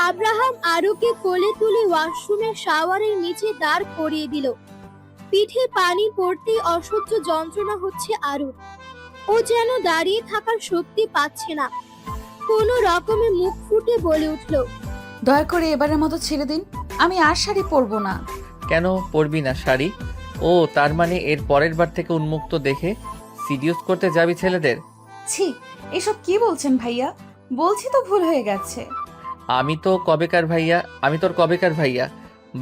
Abraham আরুকে কোলে তুলে ওয়াশরুমের শাওয়ারের নিচে দাঁড় করিয়ে দিল। পিঠে পানি পড়তেই অসহ্য যন্ত্রণা হচ্ছে আরুর। ও যেন দাঁড়িয়ে থাকার শক্তি পাচ্ছে না। কোনো রকমে মুখ ফুটে বলে উঠল, দয়া করে এবারের মতো ছেড়ে দিন, আমি আর শাড়ি পরবো না। কেন পরবি না শাড়ি? ও তার মানে এর পরের বার থেকে উন্মুক্ত দেখে সিডিউস করতে যাবি ছেলেদের? ছি, এসব কি বলছেন ভাইয়া? বলছি তো ভুল হয়ে গেছে। আমি তোর কবেকার ভাইয়া?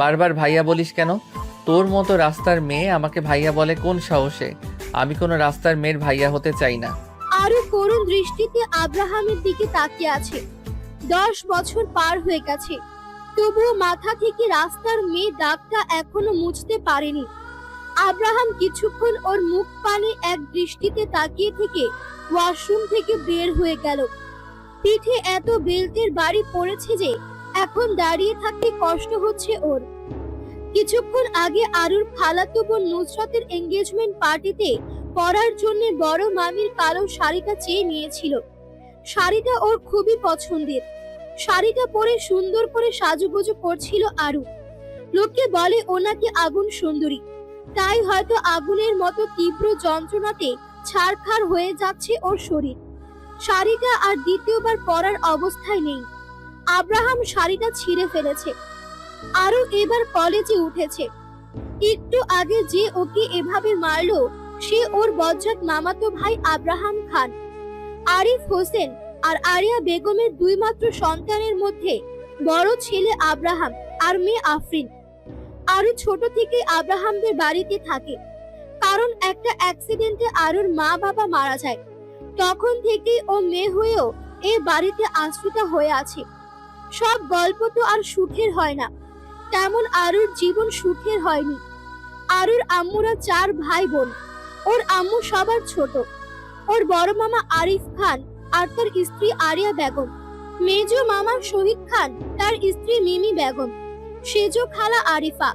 বারবার ভাইয়া বলিস কেন? তোর মতো রাস্তার মেয়ে আমাকে ভাইয়া বলে কোন সাহসে? আমি কোনো রাস্তার মেয়ের ভাইয়া হতে চাই না। আরু করুণ দৃষ্টিতে আব্রাহামের দিকে তাকিয়ে আছে। 10 বছর পার হয়ে গেছে, তবুও মাথা থেকে রাস্তার মেয়ে দাগটা এখনো মুছতে পারেনি। আব্রাহাম কিছুক্ষণ ওর মুখ পানে এক দৃষ্টিতে তাকিয়ে থেকে ওয়াশরুম থেকে বের হয়ে গেল। পিঠে এত বেল্টের বাড়ি পড়েছে যে এখন দাঁড়িয়ে থাকতে কষ্ট হচ্ছে ওর। কিছুক্ষণ আগে আরুর খালাতো বোন নুসরাতের এঙ্গেজমেন্ট পার্টিতে পরার জন্য বড় মামির কালো শাড়িটা চেয়ে নিয়েছিল। শাড়িটা ওর খুবই পছন্দের। শাড়িটা পরে সুন্দর করে সাজুগুজু করছিল আরু। লোকে বলে ও নাকি আগুন সুন্দরী, তাই হয়তো আগুনের মতো তীব্র যন্ত্রণাতে ছারখার হয়ে যাচ্ছে ওর শরীর। শাড়িটা আর দ্বিতীয়বার পরার অবস্থায় নেই। আব্রাহাম শাড়িটা ছিঁড়ে ফেলেছে। আরু এবার কলেজে উঠেছে। একটু আগে যে ওকে এভাবে মারলো সে ওর বজ্জাত মামাতো ভাই আব্রাহাম খান। আরিফ হোসেন আর আরিয়া বেগমের দুই মাত্র সন্তানের মধ্যে বড় ছেলে আব্রাহাম আর মেয়ে আফরিন। আরু ছোট থেকে আব্রাহামদের বাড়িতে থাকে, কারণ একটা অ্যাক্সিডেন্টে আরুর মা বাবা মারা যায়। তখন থেকেই ও মেয়ে হয়েও এই বাড়িতে আশ্রিতা হয়ে আছে। সব গল্প তো আর সুখের হয় না, তেমন আরুর জীবন সুখের হয়নি। আরুর আম্মুরা 4 ভাই বোন। ওর আম্মু সবার ছোট। ওর বড় মামা আরিফ খান আর তার স্ত্রী আরিয়া বেগম, মেজো মামা শহীদ খান তার স্ত্রী মিমি বেগম, সেজো খালা আরিফা।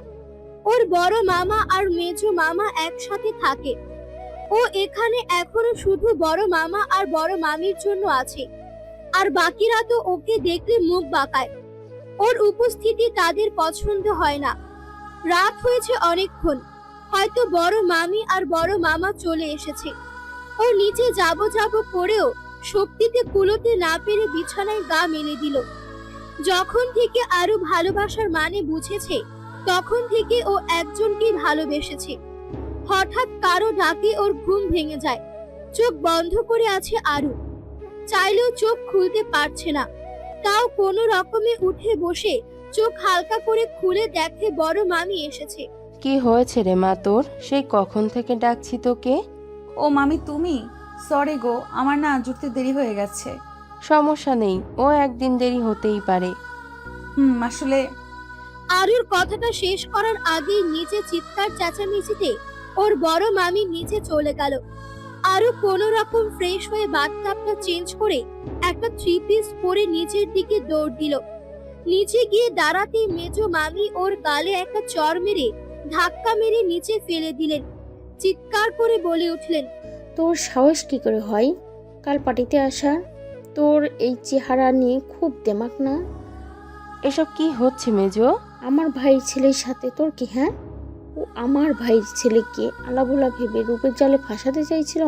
ওর বড় মামা আর মেজো মামা একসাথে থাকে। ও এখানে এখনো শুধু বড় মামা আর বড় মামির জন্য আছে, আর বাকিরা তো ওকে দেখলে মুখ বাঁকায়। ওর উপস্থিতি তাদের পছন্দ হয় না। রাত হয়েছে অনেকক্ষণ, হয়তো বড় মামি আর বড় মামা চলে এসেছে। ও নিচে যাব করেও শক্তিতে কুলোতে না পেরে বিছানায় গা মেলে দিল। যখন থেকে আরো ভালোবাসার মানে বুঝেছে তখন থেকে ও একজনকেই ভালোবেসেছে। হঠাৎ কারো ডাকে ওর ঘুম ভেঙে যায়। চোখ বন্ধ করে আছে আরু, চাইলেও চোখ খুলতে পারছে না। তাও কোনো রকমে উঠে বসে চোখ হালকা করে খুলে দেখে বড় মামি এসেছে। কি হয়েছে রে মা তোর? সেই কখন থেকে ডাকছি তোকে। ও মামি তুমি? সরি গো, আমার না জুটতে দেরি হয়ে গেছে। সমস্যা নেই, ও একদিন দেরি হতেই পারে। আসলে আরুর কথাটা শেষ করার আগেই নিচে চিৎকার চেঁচামেচিতে ওর বড় মামি নিচে চলে গেল। আরু কোনো রকম ফ্রেশ হয়ে বাথটাবটা চেঞ্জ করে একটা 3 পিস পরে নিচের দিকে দৌড় দিল। নিচে গিয়ে দাঁড়াতেই মেজো মামি ওর গালে একটা চড় মেরে ধাক্কা মেরে নিচে ফেলে দিলেন। চিৎকার করে বলে উঠলেন, তোর সাহস কি করে হয় কাল পার্টিতে আসার? তোর এই চেহারা নিয়ে খুব দেমাক না? এসব কি হচ্ছে মেজো? আমার ভাইয়ের ছেলের সাথে তোর কি? হ্যাঁ, ও আমার ভাইয়ের ছেলেকে আলাবোলা ভেবে রূপের জালে ফাঁসাতে চাইছিল।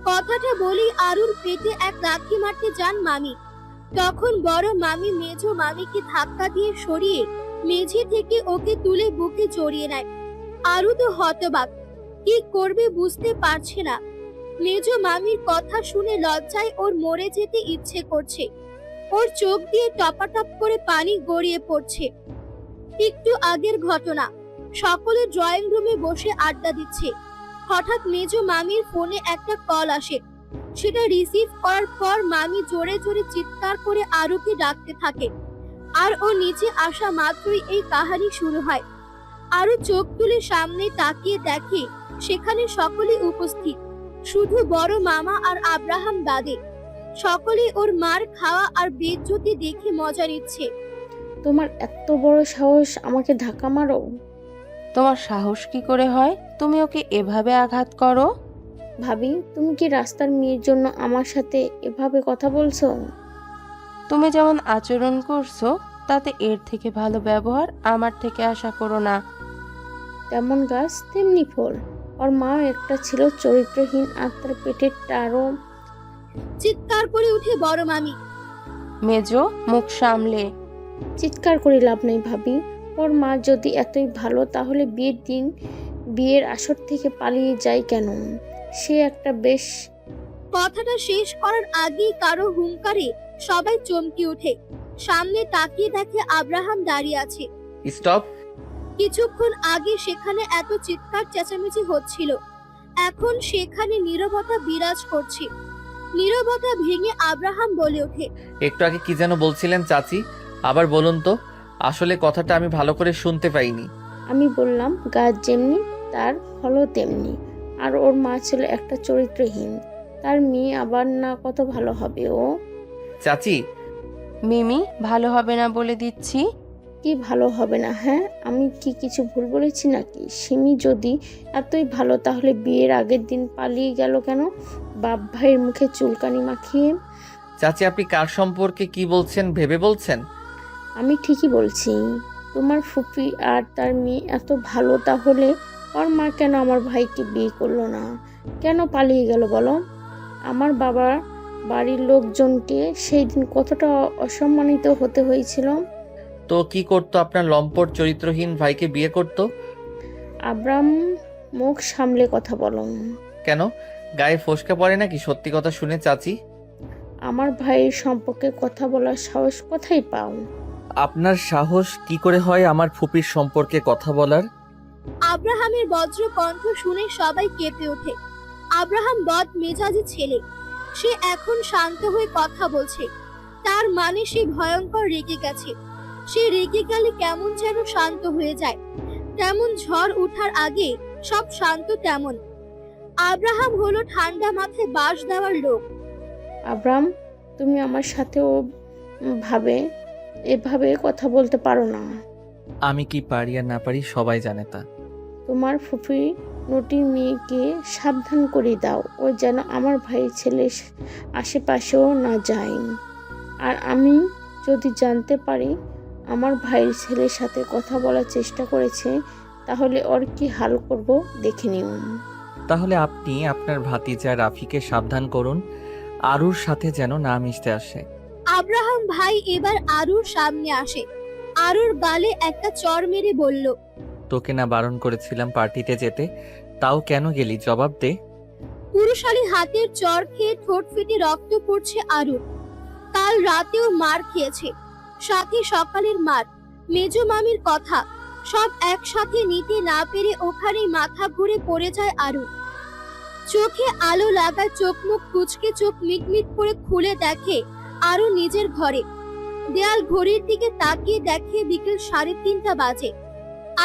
কথাটা বলি আরুর পেটে এক লাথি মারতে যান মামি। তখন বড় মামি মেজো মামিকে ধাক্কা দিয়ে সরিয়ে মেঝে থেকে ওকে তুলে বুকে জড়িয়ে নেয়। আরু তো হতবাক, কি করবে বুঝতে পারছে না। মেজো মামির কথা শুনে লজ্জায় ওর মরে যেতে ইচ্ছে করছে। ওর চোখ দিয়ে টপাটপ করে পানি গড়িয়ে পড়ছে। একটু আগের ঘটনা, সকলে ড্রয়িং রুমে বসে আড্ডা দিচ্ছে। হঠাৎ মেজো মামির ফোনে একটা কল আসে। সেটা রিসিভ করার পর মামি জোরে জোরে চিৎকার করে আরুকে ডাকতে থাকে। আর ও নিচে আসা মাত্রই এই কাহিনী শুরু হয়। আরু চোখ তুলে সামনে তাকিয়ে দেখে সেখানে সকলেই উপস্থিত, শুধু বড় মামা আর আব্রাহাম বাদে। সকলেই ওর মার খাওয়া আর বেজ্জতি দেখে মজা নিচ্ছে। তোমার এত বড় সাহস আমাকে ধাক্কা মারো? তোমার সাহস কি করে হয় তুমি ওকে এভাবে আঘাত করো? ভাবি, তুমি কি রাস্তার মেয়ের জন্য আমার সাথে এভাবে কথা বলছো? তুমি যেমন আচরণ করছো তাতে এর থেকে ভালো ব্যবহার আমার থেকে আশা করো না। তেমন গাছ তেমনি ফল। ওর মাও একটা ছিল চরিত্রহীন, আর তার পেটের টারও। চিৎকার করে উঠে বড় মামি। মেজো, মুখ সামলে। চিৎকার করে লাভ নেই ভাবি। ওর মা যদি এতই ভালো তাহলে বিয়ের দিন বিয়ের আসর থেকে পালিয়ে যায় কেন? সে একটা বেশ। কথাটা শেষ করার আগেই কারো হুঙ্কারে সবাই চমকে ওঠে। সামনে তাকিয়ে দেখে আব্রাহাম দাঁড়িয়ে আছে। স্টপ। কিছুক্ষণ আগে সেখানে এত চিৎকার চেঁচামেচি হচ্ছিল, এখন সেখানে নীরবতা বিরাজ করছে। নীরবতা ভেঙে আব্রাহাম বলে ওঠে, একটু আগে কি যেন বলছিলেন চাচি? আবার বলুন তো, আসলে কথাটা আমি ভালো করে শুনতে পাইনি। আমি বললাম গাছ যেমনি তার ফলও তেমনি। আর ওর মা ছিল একটা চরিত্রহীন, তার মেয়ে আবার না কত ভালো হবে ও। চাচি, মিমি, ভালো হবে না বলে দিচ্ছি। কি ভালো হবে না? হ্যাঁ, আমি কি কিছু ভুল বলেছি নাকি? সিমি যদি এতই ভালো তাহলে বিয়ের আগের দিন পালিয়ে গেল কেন বাপ ভাইয়ের মুখে চুলকানি মাখিয়ে? চাচি আপনি কার সম্পর্কে কি বলছেন ভেবে বলছেন? আমি ঠিকই বলছি। তোমার ফুপি আর তার মেয়ে এত ভালো, তাহলে ওর মা কেন আমার ভাইকে বিয়ে করলো না? কেন পালিয়ে গেল বলো? আমার বাবার বাড়ির লোকজনকে সেই দিন কতটা অসম্মানিত হতে হয়েছিল। তো কি করতো আপনার লম্পট চরিত্রহীন ভাইকে বিয়ে করতো? আব্রাম, মুখ সামলে কথা বলো। কেন, গায়ে ফসকা পড়ে নাকি সত্যি কথা শুনে চাচি? আমার ভাইয়ের সম্পর্কে কথা বলার সাহস কোথায় পাও? আপনার সাহস কি করে হয় আমার ফুপির সম্পর্কে কথা বলার? আব্রাহামের বজ্র কণ্ঠ শুনে সবাই কেঁপে ওঠে। আব্রাহাম বদ মেজাজি ছেলে, সে এখন শান্ত হয়ে কথা বলছে, তার মানে সে ভয়ঙ্কর রেগে গেছে। সে রেগে গেলে কেমন যেন শান্ত হয়ে যায়, তেমন ঝড় ওঠার আগে সব শান্ত তেমন। আব্রাহাম হলো ঠান্ডা মাথায় বাস দেওয়ার লোক। আব্রাম, তুমি আমার সাথেও এভাবে কথা বলতে পারো না। আমি কি পারি আর না পারি সবাই জানে তা। তোমার ফুফি নটির মেয়েকে সাবধান করে দাও, ও যেন আমার ভাইয়ের ছেলের আশেপাশেও না যায়। আর আমি যদি জানতে পারি আমার ভাইয়ের ছেলের সাথে কথা বলার চেষ্টা করেছে, তাহলে ওর কি হাল করব দেখে নিও। তাহলে আপনি আপনার ভাতিজা রাফিকে সাবধান করুন, আরুর সাথে যেন না মিশতে আসে। আব্রাহাম ভাই এবার আরুর সামনে আসে। আরুর গালে একটা চড় মেরে বলল, তোকে না বারণ করেছিলাম পার্টিতে যেতে, তাও কেন গেলি? জবাব দে। পুরুষালী হাতের চড় খেয়ে ঠোঁট ফেটে রক্ত পড়ছে আরুর। কাল রাতেও মার খেয়েছে, সাথে সকালের মার, মেজো মামির কথা, সব একসাথে নিতে না পেরে ওখানেই মাথা ঘুরে পড়ে যায় আরু। চোখে আলো লাগায় চোখ মুখ কুচকে চোখ মিটমিট করে খুলে দেখে আরু নিজের ঘরে। দেয়াল ঘড়ির দিকে তাকিয়ে দেখে বিকেল 3:30 বাজে।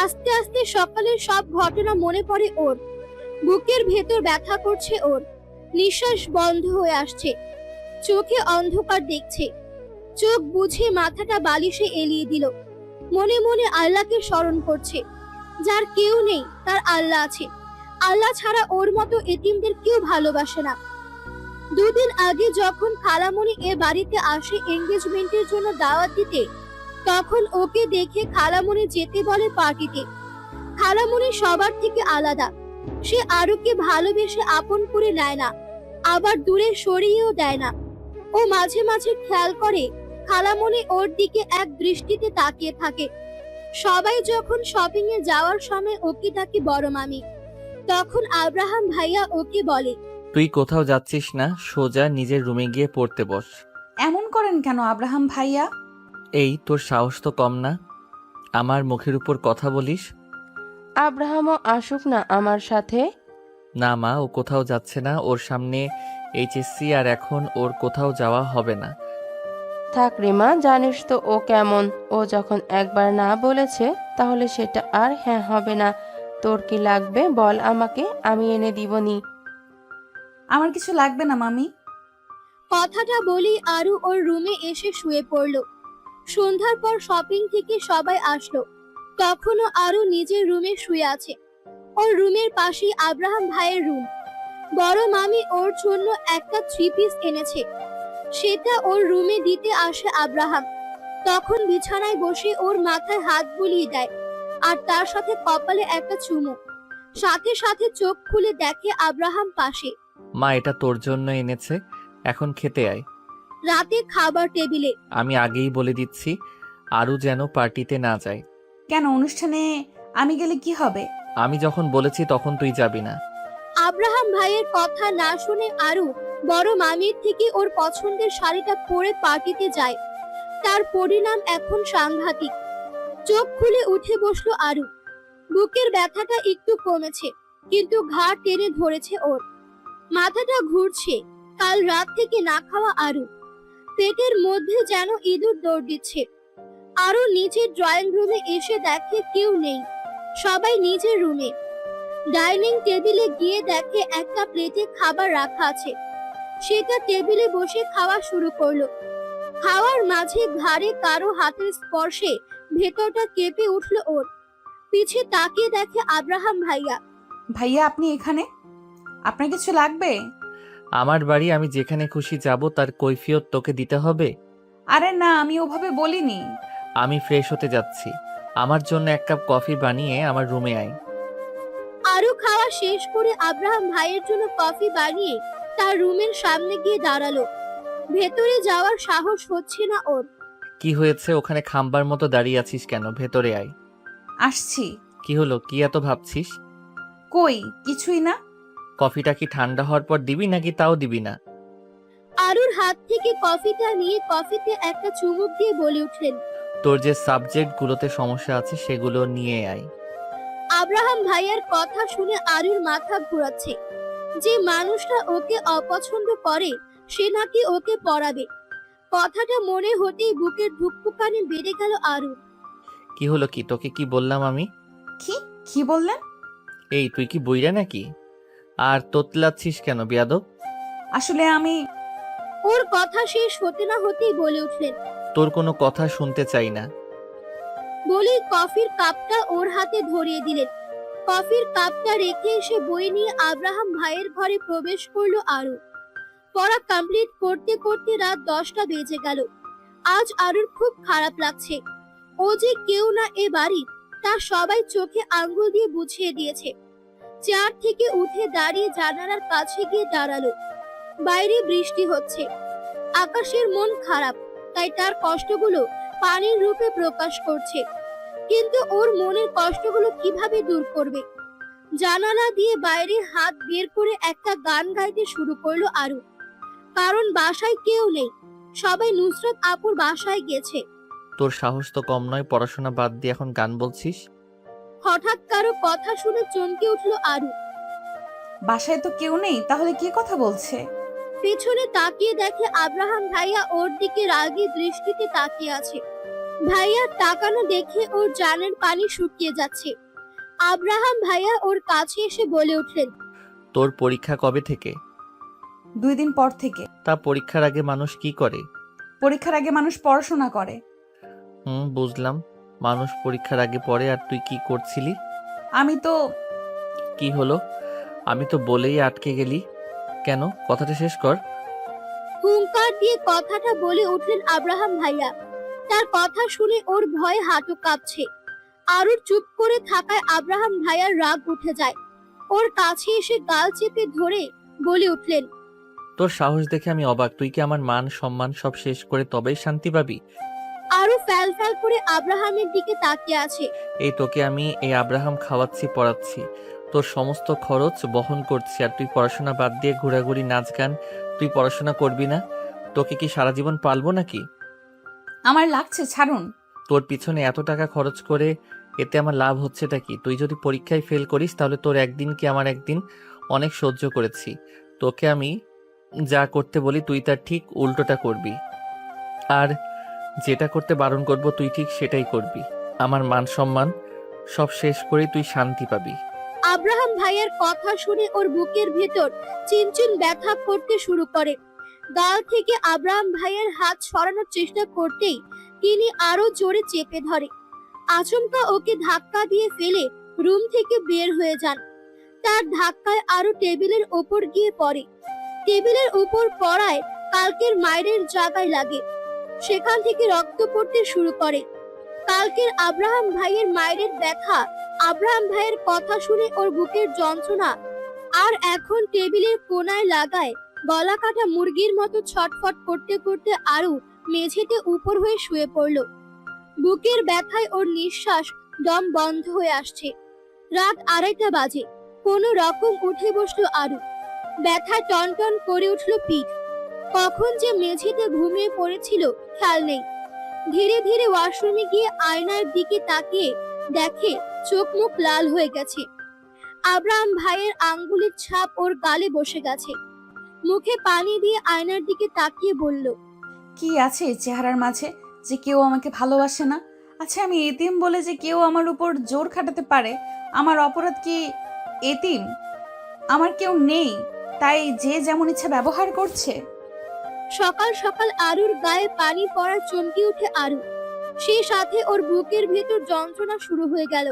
আস্তে আস্তে সকালের সব ঘটনা মনে পড়ে ওর। বুকের ভেতর ব্যথা করছে ওর, নিঃশ্বাস বন্ধ হয়ে আসছে, চোখে অন্ধকার দেখছে। চোখ বুঝে মাথাটা বালিশে এলিয়ে দিল। মনে মনে আল্লাহকে স্মরণ করছে। যার কেউ নেই তার আল্লাহ আছে, আল্লাহ ছাড়া ওর মতো এতিমদের কেউ ভালোবাসে না। 2 দিন আগে যখন খালামণি এ বাড়িতে আসে এঙ্গেজমেন্টের জন্য দাওয়াত দিতে, তখন ওকে দেখে খালামণি যেতে বলে পার্টিতে। খালামণি সবার থেকে আলাদা, সে আরুকে ভালোবেসে আপন করে নেয় না, আবার দূরে সরিয়েও দেয় না। ও মাঝে মাঝে খেয়াল করে খালামণি ওর দিকে এক দৃষ্টিতে তাকিয়ে থাকে। সবাই যখন শপিং এ যাওয়ার সময় ওকে ডাকে বড় মামি, তখন আব্রাহাম ভাইয়া ওকে বলে, তুই কোথাও যাচ্ছিস না, সোজা নিজের রুমে গিয়ে পড়তে বস। এমন করেন কেন আব্রাহাম ভাইয়া? এই তোর সাহস তো কম না, আমার মুখের উপর কথা বলিস। আব্রাহামও আসুক না আমার সাথে। না মা, ও কোথাও যাচ্ছে না, ওর সামনে এইচএসসি, আর এখন ওর কোথাও যাওয়া হবে না। থাক রে মা, জানিস তো ও কেমন। ও যখন একবার না বলেছে তাহলে সেটা আর হ্যাঁ হবে না। তোর কি লাগবে বল আমাকে, আমি এনে দিবনি। আমার কিছু লাগবে না মামি। কথাটা বলি আরু ওর রুমে এসে শুয়ে পড়ল। সন্ধ্যার পর শপিং থেকে সবাই আসলো, তখনও আরু নিজের রুমে শুয়ে আছে। ওর রুমের পাশেই আব্রাহাম ভাইয়ের রুম। বড় মামি ওর জন্য একটা 3 পিস এনেছে, সেটা ওর রুমে দিতে আসে আব্রাহাম। তখন বিছানায় বসে ওর মাথায় হাত বুলিয়ে দেয় আর তার সাথে কপালে একটা চুমু। সাথে সাথে চোখ খুলে দেখে আব্রাহাম পাশে। মা, এটা তোর জন্য এনেছে, এখন খেতে আয়। রাতে খাবার টেবিলে। আমি আগেই বলে দিচ্ছি, আরও যেন পার্টিতে না যায়। কেন, অনুষ্ঠানে আমি গেলে কি হবে? আমি যখন বলেছি তখন তুই যাবি না। আব্রাহাম ভাইয়ের কথা না শুনে আরু বড় মামির থেকে ওর পছন্দের শাড়িটা পরে পার্টিতে যায়। তার পরিণাম এখন সাংঘাতিক। চোখ খুলে উঠে বসলো আরু। বুকের ব্যথাটা একটু কমেছে, কিন্তু ঘাড় টেনে ধরেছে ওর। মাথাটা ঘুরছে। কাল রাত থেকে না খাওয়া আরু। পেটের মধ্যে যেন ইঁদুর দৌড় দিচ্ছে। আরু নিচের ড্রয়িং রুমে এসে দেখে কেউ নেই, সবাই নিজের রুমে। ডাইনিং টেবিলে গিয়ে দেখে একটা প্লেটে খাবার রাখা আছে। সেটা টেবিলে বসে খাওয়া শুরু করলো। খাওয়ার মাঝে ঘাড়ে কারো হাতের স্পর্শে ভেতরটা কেঁপে উঠলো ওর। পিছে তাকিয়ে দেখে আব্রাহাম ভাইয়া। ভাইয়া, আপনি এখানে? আপনার কিছু লাগবে? আমার বাড়ি, আমি যেখানে খুশি যাব তার কৈফিয়ত তোকে দিতে হবে? আরে না, আমি ওভাবে বলিনি। আমি ফ্রেশ হতে যাচ্ছি, আমার জন্য এক কাপ কফি বানিয়ে আমার রুমে আয়। আরু খাওয়া শেষ করে আব্রাহাম ভাইয়ের জন্য কফি বানিয়ে তার রুমের সামনে গিয়ে দাঁড়ালো। ভেতরে যাওয়ার সাহস হচ্ছে না ওর। কি হয়েছে, ওখানে খাম্বার মতো দাঁড়িয়ে আছিস কেন? ভেতরে আয়। আসছি। কি হলো, কি এত ভাবছিস? কই, কিছুই না। কফিটা কি ঠান্ডা হওয়ার পর দিবি নাকি তাও দিবি না? আরুর হাত থেকে কফিটা নিয়ে কফিতে একটা চুমুক দিয়ে বলে উঠলেন, তোর যে সাবজেক্টগুলোতে সমস্যা আছে সেগুলো নিয়ে আয়। আব্রাহাম ভাইয়ের কথা শুনে আরুর মাথা ঘোরাচ্ছে। যে মানুষটা ওকে অপছন্দ করে সে নাকি ওকে পড়াবে। কথাটা মনে হতেই বুকের ধুকপুকানি বেড়ে গেল আরুর। কি হলো, কি তোকে কি বললাম আমি? কি কি বললেন? এই তুই কি বইরা নাকি? আর তোতলাচ্ছিস কেন বেয়াদব? আসলে আমি ওর কথা শেষ হতে না হতেই বলে উঠলেন। তোর কোনো কথা শুনতে চাই না। বলেই কফির কাপটা ওর হাতে ধরিয়ে দিলেন। কফির কাপটা রেখে এসে বই নিয়ে আব্রাহাম ভাইয়ের ঘরে প্রবেশ করলো আরু। পড়া কমপ্লিট করতে করতে রাত 10টা বেজে গেল। আজ আরুর খুব খারাপ লাগছে। ও যে কেউ না এ বাড়ি, তা সবাই চোখে আঙ্গুল দিয়ে বুঝিয়ে দিয়েছে। চেয়ার থেকে উঠে দাঁড়িয়ে জানালার কাছে গিয়ে দাঁড়ালো। বাইরে বৃষ্টি হচ্ছে। আকাশের মন খারাপ, তাই তার কষ্টগুলো পানির রূপে প্রকাশ করছে। কিন্তু ওর মনের কষ্টগুলো কিভাবে দূর করবে? জানালা দিয়ে বাইরে হাত বের করে একটা গান গাইতে শুরু করলো আরু। কারণ বাসায় কেউ নেই, সবাই নুসরাত আপুর বাসায় গেছে। তোর সাহস তো কম নয়, পড়াশোনা বাদ দিয়ে এখন গান বলছিস? হঠাৎ কারো কথা শুনে চমকে উঠলো আরু। বাসায় তো কেউ নেই, তাহলে কে কথা বলছে? পেছনে তাকিয়ে দেখে আব্রাহাম ভাইয়া ওর দিকে রাগী দৃষ্টিতে তাকিয়ে আছে। ভাইয়া তাকানো দেখে ওর জানের পানি শুকিয়ে যাচ্ছে। আব্রাহাম ভাইয়া ওর কাছে এসে বলে উঠলেন, তোর পরীক্ষা কবে থেকে? 2 দিন পর থেকে। তা পরীক্ষার আগে মানুষ কি করে? পরীক্ষার আগে মানুষ পড়াশোনা করে। বুঝলাম, মানুষ পরীক্ষার আগে পড়ে। আর তুই কি করছিলি? আমি তো কি হলো? আমি তো বলেই আটকে গেলি কেন? কথাটা শেষ কর। হুঙ্কার দিয়ে কথাটা বলে উঠলেন আব্রাহাম ভাইয়া। তার কথা শুনে ওর ভয়ে হাঁটু কাঁপছে। আরুর চুপ করে থাকায় আব্রাহাম ভাইয়ার রাগ উঠে যায়। ওর কাছে এসে গাল চেপে ধরে বলে উঠলেন, তোর সাহস দেখে আমি অবাক। তুই কি আমার মান সম্মান সব শেষ করে তবেই শান্তি পাবি? আরু ফ্যাল ফ্যাল করে আব্রাহামের দিকে তাকিয়ে আছে। এই তোকে আমি এই আব্রাহাম খাওয়াচ্ছি, পড়াচ্ছি, তোর সমস্ত খরচ বহন করছি, আর তুই পড়াশোনা বাদ দিয়ে ঘোরাঘুরি, নাচ গান। তুই পড়াশোনা করবি না? তোকে কি সারা জীবন পালবো নাকি? আমার লাগছে, ছাড়ুন। তোর পিছনে এত টাকা খরচ করে এতে আমার লাভ হচ্ছেটা কি? তুই যদি পরীক্ষায় ফেল করিস তাহলে তোর একদিন কি আমার একদিন। অনেক সহ্য করেছি। তোকে আমি যা করতে বলি তুই তার ঠিক উল্টোটা করবি, আর যেটা করতে বারণ করব তুই ঠিক সেটাই করবি। আমার মান সম্মান সব শেষ করে তুই শান্তি পাবি। আব্রাহাম ভাইয়ের কথা শুনে ওর বুকের ভেতর চিনচিন ব্যথা করতে শুরু করে। গাল থেকে আব্রাহাম ভাইয়ের হাত সরানোর চেষ্টা করতেই তিনি আরো জোরে চেপে ধরে। আচমকা ওকে ধাক্কা দিয়ে ফেলে রুম থেকে বের হয়ে যান। তার ধাক্কায় আরো টেবিলের ওপর গিয়ে পড়ে। টেবিলের উপর পড়ায় কালকের মায়ের জায়গায় লাগে। সেখান থেকে রক্ত পড়তে শুরু করে। কালকের আব্রাহাম ভাইয়ের মায়ের ব্যথা, আব্রাহাম ভাইয়ের কথা শুনে ওর বুকের যন্ত্রণা, আর এখন টেবিলের কোনায় লাগায় গলা কাটা মুরগির মতো ছটফট করতে করতে আরু মেঝেতে উপর হয়ে শুয়ে পড়ল। বুকের ব্যথায় ওর নিঃশ্বাস দম বন্ধ হয়ে আসছে। রাত 2:30 বাজে। কোনো রকম উঠে বসলো আরু। ব্যথায় টনটন করে উঠল পিঠ। কখন যে মেঝেতে ঘুমিয়ে পড়েছিল খেয়াল নেই। ধীরে ধীরে ওয়াশরুমে গিয়ে আয়নার দিকে তাকিয়ে দেখে চোখ মুখ লাল হয়ে গেছে। আব্রাহাম ভাইয়ের আঙ্গুলের ছাপ ওর গালে বসে গেছে। মুখে পানি দিয়ে আয়নার দিকে তাকিয়ে বলল, কি আছে এই চেহারার মাঝে যে কেউ আমাকে ভালোবাসে না? আচ্ছা, আমি এতিম বলে যে কেউ আমার উপর জোর খাটাতে পারে? আমার অপরাধ কি এতিম? আমার কেউ নেই তাই যে যেমন ইচ্ছা ব্যবহার করছে? সকাল সকাল আরুর গায়ে পানি পড়া চমকে উঠে আরু। সেই সাথে ওর বুকের ভেতর যন্ত্রণা শুরু হয়ে গেল।